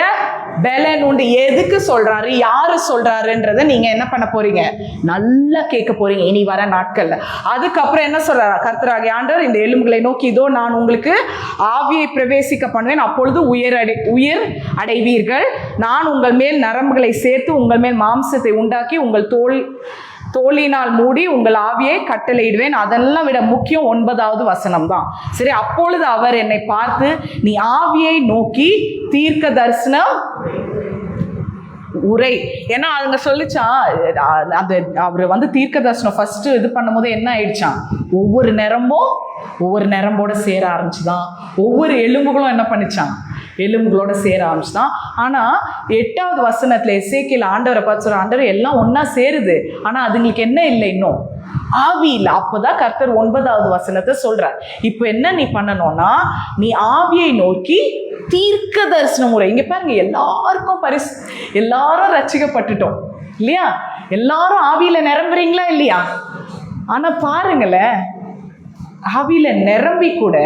பலன் உண்டு. எதுக்கு சொல்றாரு, யாரு சொல்றாருன்றத நீங்க என்ன பண்ண போறீங்க? நல்லா கேட்க போறீங்க இனி வர நாட்கள்ல. அதுக்கப்புறம் என்ன சொல்றாரு கர்த்தராகிய ஆண்டவர்? இந்த எலும்புகளை நோக்கி, இதோ நான் உங்களுக்கு ஆவியை பிரவேசிக்க பண்ணுவேன், அப்பொழுது உயிர் அடைவீர்கள். நான் உங்கள் மேல் நரம்புகளை சேர்த்து உங்கள் மேல் மாம்சத்தை உண்டாக்கி உங்கள் தோளினால் மூடி உங்கள் ஆவியை கட்டளையிடுவேன். அதெல்லாம் விட முக்கியம் 9வது வசனம் தான். சரி, அப்பொழுது அவர் என்னை பார்த்து, நீ ஆவியை நோக்கி தீர்க்க தரிசனம் உரை. ஏன்னா அதுங்க சொல்லிச்சான், அந்த அவர் தீர்க்க தரிசனம் ஃபர்ஸ்ட் இது பண்ணும் போது என்ன ஆயிடுச்சான்? ஒவ்வொரு நரம்போட சேர ஆரம்பிச்சுதான். ஒவ்வொரு எலும்புகளும் என்ன பண்ணிச்சான்? எலும்புகளோட சேர ஆரம்பிச்சுதான். ஆனா 8வது வசனத்துல எசேக்கியேல் ஆண்டவரை பார்த்து சொல்ற, ஆண்டவர் எல்லாம் ஒன்னா சேருது, ஆனா அதுங்களுக்கு என்ன இல்லை? இன்னும் ஆவி இல்லை. அப்போதான் கர்த்தர் 9வது வசனத்தை சொல்றார். இப்போ என்ன நீ பண்ணணும்னா, நீ ஆவியை நோக்கி தீர்க்க தரிசனம் முறை. இங்க பாருங்க, எல்லாருக்கும் எல்லாரும் ரட்சிக்கப்பட்டுட்டோம் இல்லையா? எல்லாரும் ஆவியில நிரம்புறீங்களா இல்லையா? ஆனா பாருங்களேன், ஆவியில நிரம்பி கூட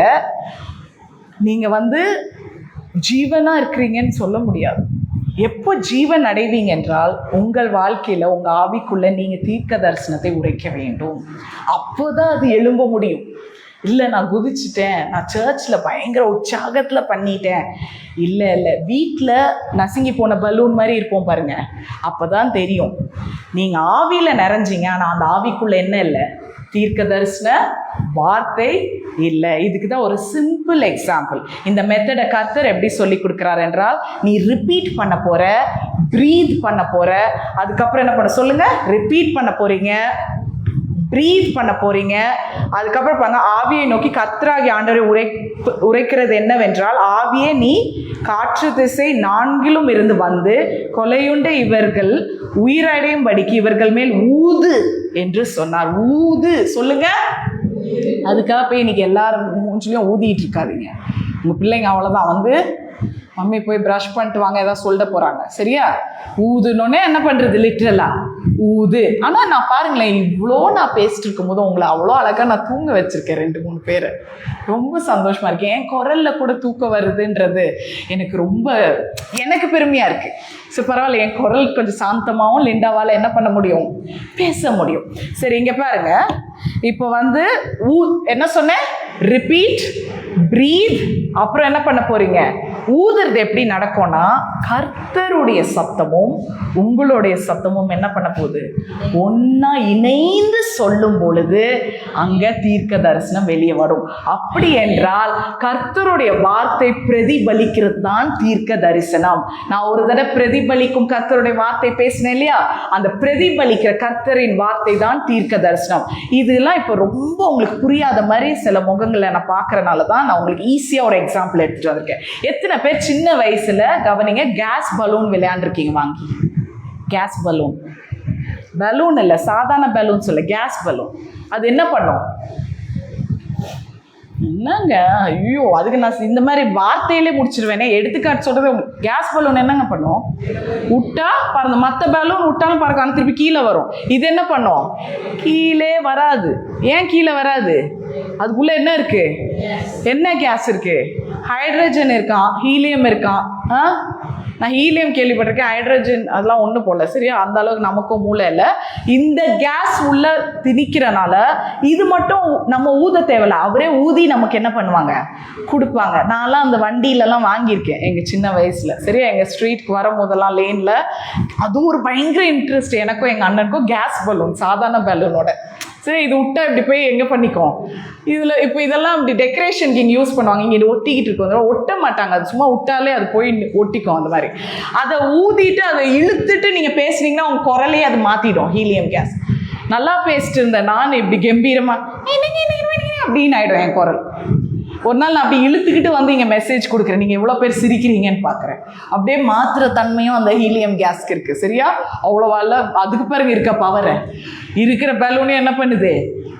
நீங்க ஜீவனா இருக்கிறீங்கன்னு சொல்ல முடியாது. எப்போ ஜீவன் அடைவீங்க என்றால், உங்கள் வாழ்க்கையில உங்க ஆவிக்குள்ள நீங்க தீர்க்க தரிசனத்தை உரைக்க வேண்டும். அப்போதான் அது எழும்ப முடியும். இல்லை நான் குதிச்சுட்டேன், நான் சர்ச்சில் பயங்கர உற்சாகத்தில் பண்ணிட்டேன், இல்லை வீட்டில் நசுங்கி போன பலூன் மாதிரி இருப்போம் பாருங்க, அப்போ தான் தெரியும் நீங்கள் ஆவியில் நிறைஞ்சிங்க. ஆனால் அந்த ஆவிக்குள்ளே என்ன இல்லை? தீர்க்க தரிசன வார்த்தை இல்லை. இதுக்கு தான் ஒரு சிம்பிள் எக்ஸாம்பிள். இந்த மெத்தடை கர்த்தர் எப்படி சொல்லி கொடுக்குறாரு என்றால், நீ ரிப்பீட் பண்ண போற, ப்ரீத் பண்ண போற, அதுக்கப்புறம் என்ன பண்ண சொல்லுங்க? ரிப்பீட் பண்ண போறீங்க, ப்ரீத் பண்ண போறீங்க. அதுக்கப்புறம் பாருங்க, ஆவியை நோக்கி கர்த்தராகிய ஆண்டவரை உரைக்கிறது என்னவென்றால், ஆவியே நீ காற்று திசை 4லும் இருந்து வந்து கொலையுண்ட இவர்கள் உயிரடையும்படிக்கு இவர்கள் மேல் ஊது என்று சொன்னார். ஊது சொல்லுங்க. அதுக்காக போய் இன்னைக்கு எல்லாரும் மூஞ்சிலையும் ஊதிட்டு இருக்காதீங்க. உங்க பிள்ளைங்க அவ்வளவுதான் மம்மி போய் ப்ரஷ் பண்ணிட்டு வாங்க ஏதாவது சொல்ல போறாங்க, சரியா? ஊதுனோடனே என்ன பண்றது? லிட்ரலா ஊது. ஆனா நான் பாருங்களேன், இவ்வளோ நான் பேசிட்டு இருக்கும் போது உங்களை அவ்வளோ அழகா நான் தூங்க வச்சிருக்கேன் 2-3 பேரை. ரொம்ப சந்தோஷமா இருக்கேன். என் குரல்ல கூட தூக்கம் வருதுன்றது எனக்கு பெருமையா இருக்கு. ஸோ பரவாயில்ல, என் குரல் கொஞ்சம் சாந்தமாகவும் லிண்டாவால் என்ன பண்ண முடியும்? பேச முடியும். சரி, இங்க பாருங்க, இப்போ என்ன சொன்னேன்? ரிப்பீட், பிரீத், அப்புறம் என்ன பண்ண போறீங்க? ஊதுறது எப்படி நடக்கும்னா, கர்த்தருடைய சத்தமும் உங்களுடைய சத்தமும் என்ன பண்ண போகுது? ஒன்னா இணைந்து சொல்லும் பொழுது அங்க தீர்க்க தரிசனம் வெளியே வரும். அப்படி என்றால் கர்த்தருடைய வார்த்தை பிரதிபலிக்கிறது தான் தீர்க்க தரிசனம். நான் ஒரு தடவை பிரதிபலிக்கும் கர்த்தருடைய வார்த்தை பேசினேன் இல்லையா? அந்த பிரதிபலிக்கிற கர்த்தரின் வார்த்தை தான் தீர்க்க தரிசனம். இதெல்லாம் இப்போ ரொம்ப உங்களுக்கு புரியாத மாதிரி சில முகங்களை நான் பார்க்கறனால தான் நான் உங்களுக்கு ஈஸியா ஒரு எக்ஸாம்பிள் எடுத்துட்டு வந்திருக்கேன். எத்தனை பேர் சின்ன வயசுல கவனிங்க, கேஸ் பலூன் விளையாண்டுருக்கீங்க? வாங்கி கேஸ் பலூன் பலூன் இல்லை, சாதாரண பலூன் சொல்ல, கேஸ் பலூன். அது என்ன பண்ணும்? என்னங்க ஐயோ, அதுக்கு நான் இந்த மாதிரி வார்த்தையிலே முடிச்சிருவேனே. எடுத்துக்காட்டு சொல்றது, கேஸ் பலூன் என்னங்க பண்ணும்? விட்டா பறந்து, மற்ற பலூன் விட்டாலும் பறக்கும், திருப்பி கீழே வரும். இது என்ன பண்ணும்? கீழே வராது. ஏன் கீழே வராது? அதுக்குள்ள என்ன இருக்கு? என்ன கேஸ் இருக்கு? ஹைட்ரஜன் இருக்கான், ஹீலியம் இருக்கான். நான் ஹீலியம் கேள்விப்பட்டிருக்கேன், ஹைட்ரஜன் அதெல்லாம் ஒன்றும் போடல. சரியா? அந்த அளவுக்கு நமக்கும் மூளை இல்லை. இந்த கேஸ் உள்ள திணிக்கிறனால இது மட்டும் நம்ம ஊத தேவையில்ல, அவரே ஊதி நமக்கு என்ன பண்ணுவாங்க? கொடுப்பாங்க. நான்லாம் அந்த வண்டியிலலாம் வாங்கியிருக்கேன் எங்கள் சின்ன வயசில். சரியா? எங்கள் ஸ்ட்ரீட்க்கு வரும்போதெல்லாம் லேனில், அதுவும் ஒரு பயங்கர இன்ட்ரெஸ்ட் எனக்கும் எங்கள் அண்ணனுக்கும். கேஸ் பலூன், சாதாரண பலூனோட. சரி, இது விட்டா இப்படி போய் எங்கே பண்ணிக்கும்? இதில் இப்போ இதெல்லாம் இப்படி டெக்கரேஷனுக்கு இங்கே யூஸ் பண்ணுவாங்க. இங்கே இது ஒட்டிக்கிட்டு இருக்கும், ஒட்ட மாட்டாங்க. அது சும்மா விட்டாலே அது போய் ஒட்டிக்கும். அந்த மாதிரி அதை ஊதிட்டு அதை இழுத்துட்டு நீங்கள் பேசுனீங்கன்னா உங்கள் குரலையே அது மாற்றிடும். Helium gas. நல்லா பேசிட்டு இருந்தேன் நான், இப்படி கம்பீரமாக அப்படின்னு ஆகிடும் என் குரல். ஒரு நாள் நான் அப்படி இழுத்துக்கிட்டு வந்து இங்கே மெசேஜ் கொடுக்குறேன், நீங்கள் எவ்வளோ பேர் சிரிக்கிறீங்கன்னு பார்க்குறேன். அப்படியே மாத்திர தன்மையும் அந்த ஹீலியம் கேஸ்க்கு இருக்குது. சரியா? அவ்வளோவால அதுக்கு பிறகு இருக்க பவரை இருக்கிற பலூனையும் என்ன பண்ணுது?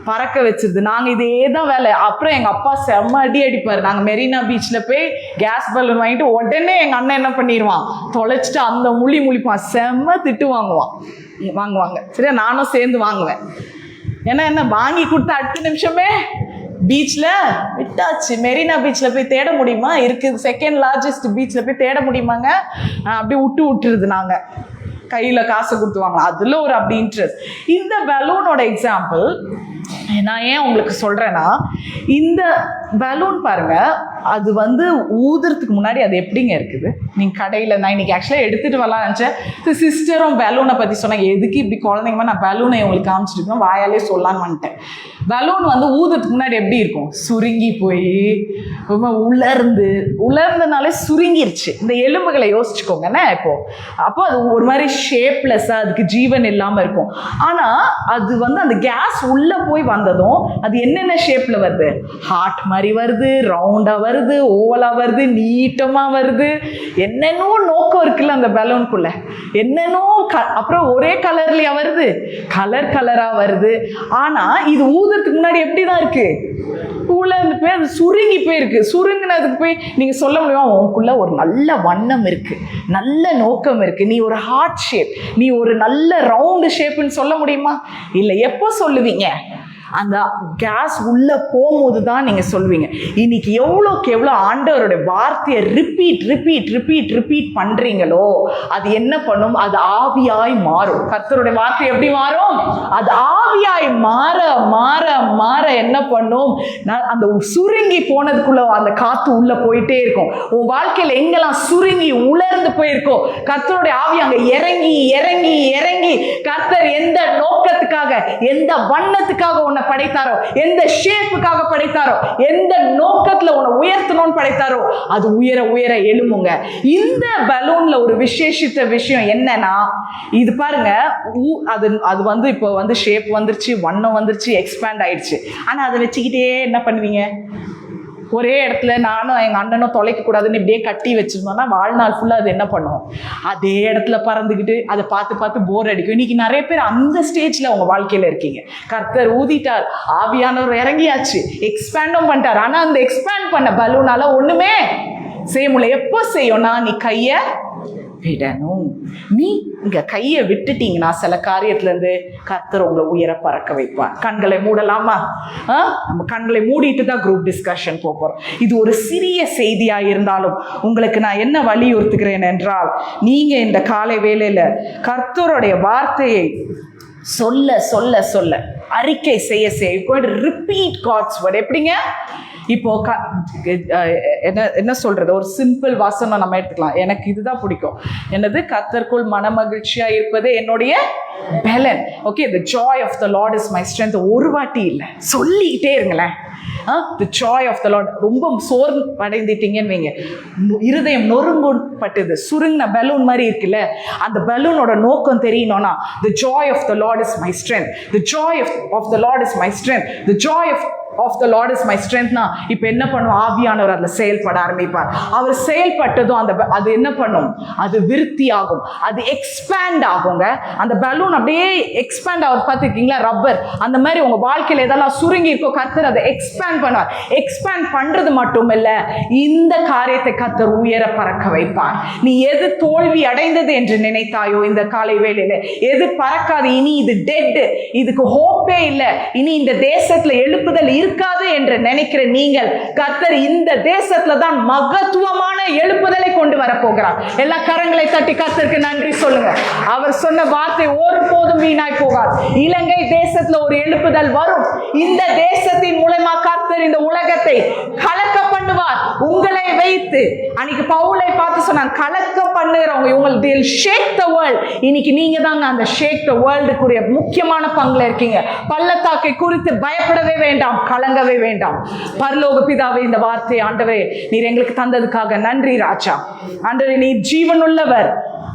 பறக்க வச்சிருது. நாங்கள் இதே தான் வேலை. அப்புறம் எங்கள் அப்பா செம்ம அடி அடிப்பார். நாங்கள் மெரினா பீச்சில் போய் கேஸ் பலூன் வாங்கிட்டு உடனே எங்கள் அண்ணன் என்ன பண்ணிடுவான்? தொலைச்சிட்டு அந்த முழிப்பான். செம்ம திட்டு வாங்குவாங்க. சரியா? நானும் சேர்ந்து வாங்குவேன். ஏன்னா என்ன, வாங்கி கொடுத்த அடுத்த நிமிஷமே பீச்சில் விட்டாச்சு. மெரினா பீச்சில் போய் தேட முடியுமா? இருக்குது, செகண்ட் லார்ஜஸ்ட் பீச்சில் போய் தேட முடியுமாங்க? அப்படி விட்டுருது. நாங்கள் கையில் காசை கொடுத்துவாங்க. அதில் ஒரு அப்படி இன்ட்ரெஸ்ட். இந்த பலூனோட எக்ஸாம்பிள் நான் ஏன் உங்களுக்கு சொல்கிறேன்னா, இந்த பலூன் பாருங்கள், அது வந்து ஊதுறதுக்கு முன்னாடி அது எப்படிங்க இருக்குது? நீங்கள் கடையில், நான் இன்றைக்கி ஆக்சுவலாக எடுத்துகிட்டு வரலாம் நினச்சேன். சிஸ்டரும் பலூனை பற்றி சொன்னாங்க. எதுக்கு இப்படி குழந்தைங்க நான் பலூனை உங்களுக்கு காமிச்சிருக்கணும், வாயாலே சொல்லலான்னு வந்துட்டேன். பலூன் வந்து ஊதுறதுக்கு முன்னாடி எப்படி இருக்கும்? சுருங்கி போய் ரொம்ப உலர்ந்தனாலே சுருங்கிருச்சு. இந்த எலும்புகளை யோசிச்சுக்கோங்கண்ணே. அப்போ அது ஒரு மாதிரி ஷேப்லெஸ்ஸாக, அதுக்கு ஜீவன் இல்லாமல் இருக்கும். ஆனால் அது வந்து அந்த கேஸ் உள்ளே போய் வந்ததும் அது என்னென்ன ஷேப்பில் வருது? ஹார்ட் மாதிரி வருது, ரவுண்டாக வருது, ஓவலாக வருது, நீட்டமாக வருது. என்னென்னோ நோக்கம் இருக்குல்ல அந்த பலூனுக்குள்ள. என்னென்னோ அப்புறம் ஒரே கலர்லையா வருது, கலராக வருது. ஆனால் இது ஊதுறதுக்கு முன்னாடி எப்படி தான் இருக்கு? உலர்ந்து போய் அது சுருங்கி போயிருக்கு. சுருங்கினதுக்கு போய் நீங்கள் சொல்ல முடியுமா? உனக்குள்ள ஒரு நல்ல வண்ணம் இருக்கு, நல்ல நோக்கம் இருக்கு, நீ ஒரு ஹார்ட் ஷேப், நீ ஒரு நல்ல ரவுண்டு ஷேப்புன்னு சொல்ல முடியுமா? இல்லை. எப்போ சொல்லுவீங்க? அந்த கேஸ் உள்ள போகும்போது தான் நீங்க சொல்வீங்க. இன்னைக்கு எவ்வளோக்கு எவ்வளோ ஆண்டவருடைய வார்த்தையை ரிப்பீட் பண்றீங்களோ அது என்ன பண்ணும்? அது ஆவியாய் மாறும். கர்த்தருடைய வார்த்தை எப்படி மாறும்? அது ஆவியாய் மாற என்ன பண்ணும்? அந்த சுருங்கி போனதுக்குள்ள அந்த காத்து உள்ள போயிட்டே இருக்கும். உன் வாழ்க்கையில எங்கெல்லாம் சுருங்கி உலர்ந்து போயிருக்கோ, கர்த்தருடைய ஆவி அங்க இறங்கி கர்த்தர் எந்த நோக்கத்துக்காக, எந்த வண்ணத்துக்காக உன்னை படைத்தாரோ, எந்த ஷேப்புக்காக படைத்தாரோ, எந்த நோக்கத்துல உன்னை உயர்த்தணும்னு படைத்தாரோ, அது உயர எழும்புங்க. இந்த பலூன்ல ஒரு விசேஷித்த விஷயம் என்னன்னா, இது பாருங்க, அது வந்து இப்போ வந்து ஷேப் வந்துருச்சு, வண்ணம் வந்துருச்சு, எக்ஸ்பேண்ட் ஆயிடுச்சு. ஆனா அதை வச்சுக்கிட்டே என்ன பண்ணுவீங்க? ஒரே இடத்துல நானும் எங்கள் அண்ணனும் தொலைக்க கூடாதுன்னு இப்படியே கட்டி வச்சிருந்தோம்னா வாழ்நாள் ஃபுல்லாக அது என்ன பண்ணும்? அதே இடத்துல பறந்துக்கிட்டு அதை பார்த்து போர் அடிக்கும். இன்னைக்கு நிறைய பேர் அந்த ஸ்டேஜில் உங்கள் வாழ்க்கையில் இருக்கீங்க. கர்த்தர் ஊதிட்டார், ஆவியானவர் இறங்கியாச்சு, எக்ஸ்பேண்டும் பண்ணிட்டார். ஆனால் அந்த எக்ஸ்பேண்ட் பண்ண பலூனால ஒன்றுமே செய்ய முடியல. எப்போ செய்யும்னா, நீ கையை விடணும். நீ இங்க கையை விட்டுட்டீங்கன்னா சில காரியத்துல இருந்து கர்த்தர் உங்களை உயர பறக்க வைப்பார். கண்களை மூடலாமா? நம்ம கண்களை மூடிட்டு தான் குரூப் டிஸ்கஷன் போறோம். இது ஒரு சிறிய செய்தியா இருந்தாலும் உங்களுக்கு நான் என்ன வலியுறுத்துகிறேன் என்றால், நீங்க இந்த காலை வேளையில கர்த்தருடைய வார்த்தையை சொல்ல அறிக்கை செய்ய ரிப்பீட் காட்ஸ் வேர்ட். எப்படிங்க? இப்போ என்ன சொல்றது, ஒரு சிம்பிள் வாசனை நம்ம எடுத்துக்கலாம். எனக்கு இதுதான் பிடிக்கும். என்னது? கர்த்தருக்குள் மனமகிழ்ச்சியா இருப்பது என்னுடைய பலன். Okay, the joy of the Lord is my strength. ஒரு வாட்டி இல்லை, சொல்லிக்கிட்டே இருங்களேன். the joy of the Lord. ரொம்ப சோர்ந்து அடைந்துட்டீங்கன்னு வைங்க, இருதயம் நொறுங்குப்பட்டது, சுருங்கின பலூன் மாதிரி இருக்குல்ல, அந்த பலூனோட நோக்கம் தெரியணும்னா, the joy of the Lord is my strength, the joy of the Lord is my strength, the joy of of the Lord is my ஸ்ட்ரென்த்னா இப்போ என்ன பண்ணும்? ஆவியானவர் அதில் செயல்பட ஆரம்பிப்பார். அவர் செயல்பட்டதும் அது என்ன பண்ணும்? அது விருத்தி ஆகும், அது எக்ஸ்பேண்ட் ஆகுங்க. அந்த பலூன் அப்படியே எக்ஸ்பேண்ட் ஆகும். பார்த்துருக்கீங்களா? ரப்பர் அந்த மாதிரி உங்க வாழ்க்கையில் எதெல்லாம் சுருங்கி இருக்கோ கர்த்தர் அதை எக்ஸ்பேண்ட் பண்ணுவார். எக்ஸ்பேண்ட் பண்றது மட்டும் இல்ல, இந்த காரியத்தை கர்த்தர் உயர பறக்க வைப்பார். நீ எது தோல்வி அடைந்தது என்று நினைத்தாயோ இந்த காலை வேளையில, எது பறக்காது, இனி இது டெட், இதுக்கு ஹோப்பே இல்லை, இனி இந்த தேசத்துல எழுப்புதல் இருக்காது என்று நினைக்கிற நீங்கள், கர்த்தர் இந்த தேசத்துல தான் மகத்துவமான எழுப்புதலை கொண்டு வர போகிறார். எல்லா கரங்களை தட்டி கர்த்தருக்கு நன்றி சொல்லுங்க. அவர் சொன்ன வார்த்தை ஒருபோதும் வீணாய் போகாது. இலங்கை தேசத்துல ஒரு எழுப்புதல் வரும். இந்த தேசத்தின் மூலமா கர்த்தர் இந்த உலகத்தை கலக்க பண்ணுவார். உங்களை வைத்து அன்னைக்கு பவுலை பார்த்து சொன்னாங்க, கலக்க பண்ணுகிறவங்க இவங்க they'll shake the world. இன்னைக்கு நீங்க தாங்க அந்த ஷேக் த வேர்ல்டுக்குரிய முக்கியமான பங்குல இருக்கீங்க. பள்ளத்தாக்கை குறித்து பயப்படவே வேண்டாம், கலங்கவே வேண்டாம். பரலோக பிதாவே, இந்த வார்த்தை ஆண்டவரே நீர் எங்களுக்கு தந்ததுக்காக நன்றி ராஜா. ஆண்டவரே நீர் ஜீவனுள்ளவர்.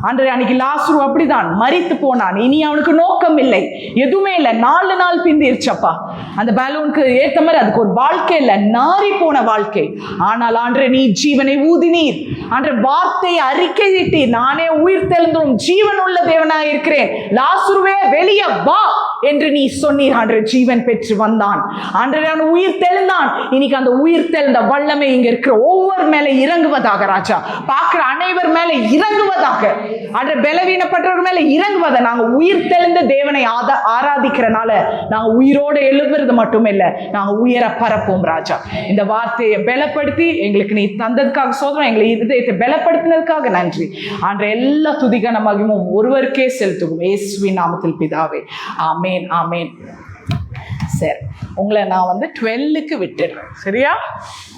ஆண்டவரே அன்னைக்கு லாசரு அப்படிதான் மரித்து போனான். இனி அவனுக்கு நோக்கம் இல்லை, எதுவுமே இல்லை. 4 நாள் பிந்திருச்சப்பா. அந்த பலூனுக்கு ஏற்ற மாதிரி அதுக்கு ஒரு வாழ்க்கை இல்லை, நாரி போன வாழ்க்கை. ஆனால் ஆண்டவரே நீ ஜீவனை ஊதினீர். ஆண்டவரே வார்த்தையை அறிக்கையிட்டீர், நானே உயிர் தெழுந்தும் ஜீவன் உள்ள தேவனாய் இருக்கிறேன், லாசருவே வெளியே வா என்று நீ சொன்னீர். ஆண்டவரே ஜீவன் பெற்று வந்தான். ஆண்டவரே அவன் உயிர் தெழுந்தான். இன்னைக்கு அந்த உயிர் தெழுந்த வல்லமை இங்க இருக்கிற ஒவ்வொரு மேல இறங்குவதாக ராஜா. பார்க்கிற அனைவர் மேல இறங்குவதாக. ஆண்டவரே பலவீனப்பட்டவர்கள் மேல இறங்குவதை, நாங்க உயிர் தெழுந்த தேவனை ஆராதிக்கிறனால நாங்க உயிரோடு எழுப்புறது மட்டும் இல்ல, நாங்க உயர பரப்போம் ராஜா. இந்த வார்த்தையை பலப்படுத்தி எங்களுக்கு நீ தந்ததுக்காக சோதனை, எங்களை இதயத்தை பலப்படுத்தினதுக்காக நன்றி. ஆண்டவரே எல்லா துதிகான மகிமும் ஒருவருக்கே செலுத்துவோம், இயேசுவின் நாமத்தில் பிதாவே, ஆமேன் ஆமேன். சரி, உங்களை நான் 12க்கு விட்டுடுறேன், சரியா?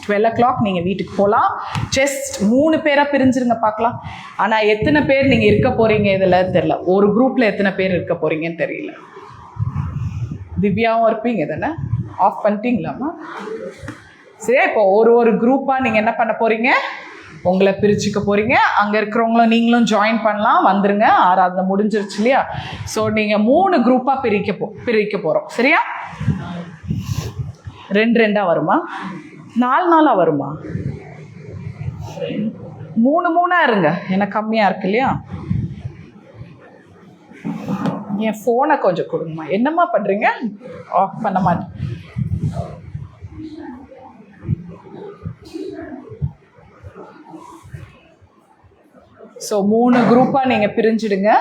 12 o'clock நீங்கள் வீட்டுக்கு போகலாம். ஜஸ்ட் 3 பேராக பிரிஞ்சிருங்க பார்க்கலாம். ஆனால் எத்தனை பேர் நீங்கள் இருக்க போகிறீங்க இதில் தெரியல. ஒரு குரூப்பில் எத்தனை பேர் இருக்க போகிறீங்கன்னு தெரியல. திவ்யாவும் இருப்பீங்க தானே? ஆஃப் பண்ணிட்டீங்களாம்மா? சரியா? இப்போ ஒரு குரூப்பாக நீங்கள் என்ன பண்ண போகிறீங்க? உங்களை பிரிச்சுக்க போகிறீங்க. அங்கே இருக்கிறவங்களும் நீங்களும் ஜாயின் பண்ணலாம், வந்துருங்க. ஆராதனை முடிஞ்சிருச்சு இல்லையா? ஸோ நீங்கள் 3 குரூப்பாக பிரிக்க போகிறோம், சரியா? 2 வருமா? 4 வருமா? 3 இருங்க, எனக்கு கம்மியாக இருக்கு இல்லையா? என் ஃபோனை கொஞ்சம் கொடுங்கம்மா. என்னம்மா பண்ணுறீங்க? ஆஃப் பண்ண மாட்டேன். ஸோ 3 குரூப்பாக நீங்கள் பிரிஞ்சிடுங்க.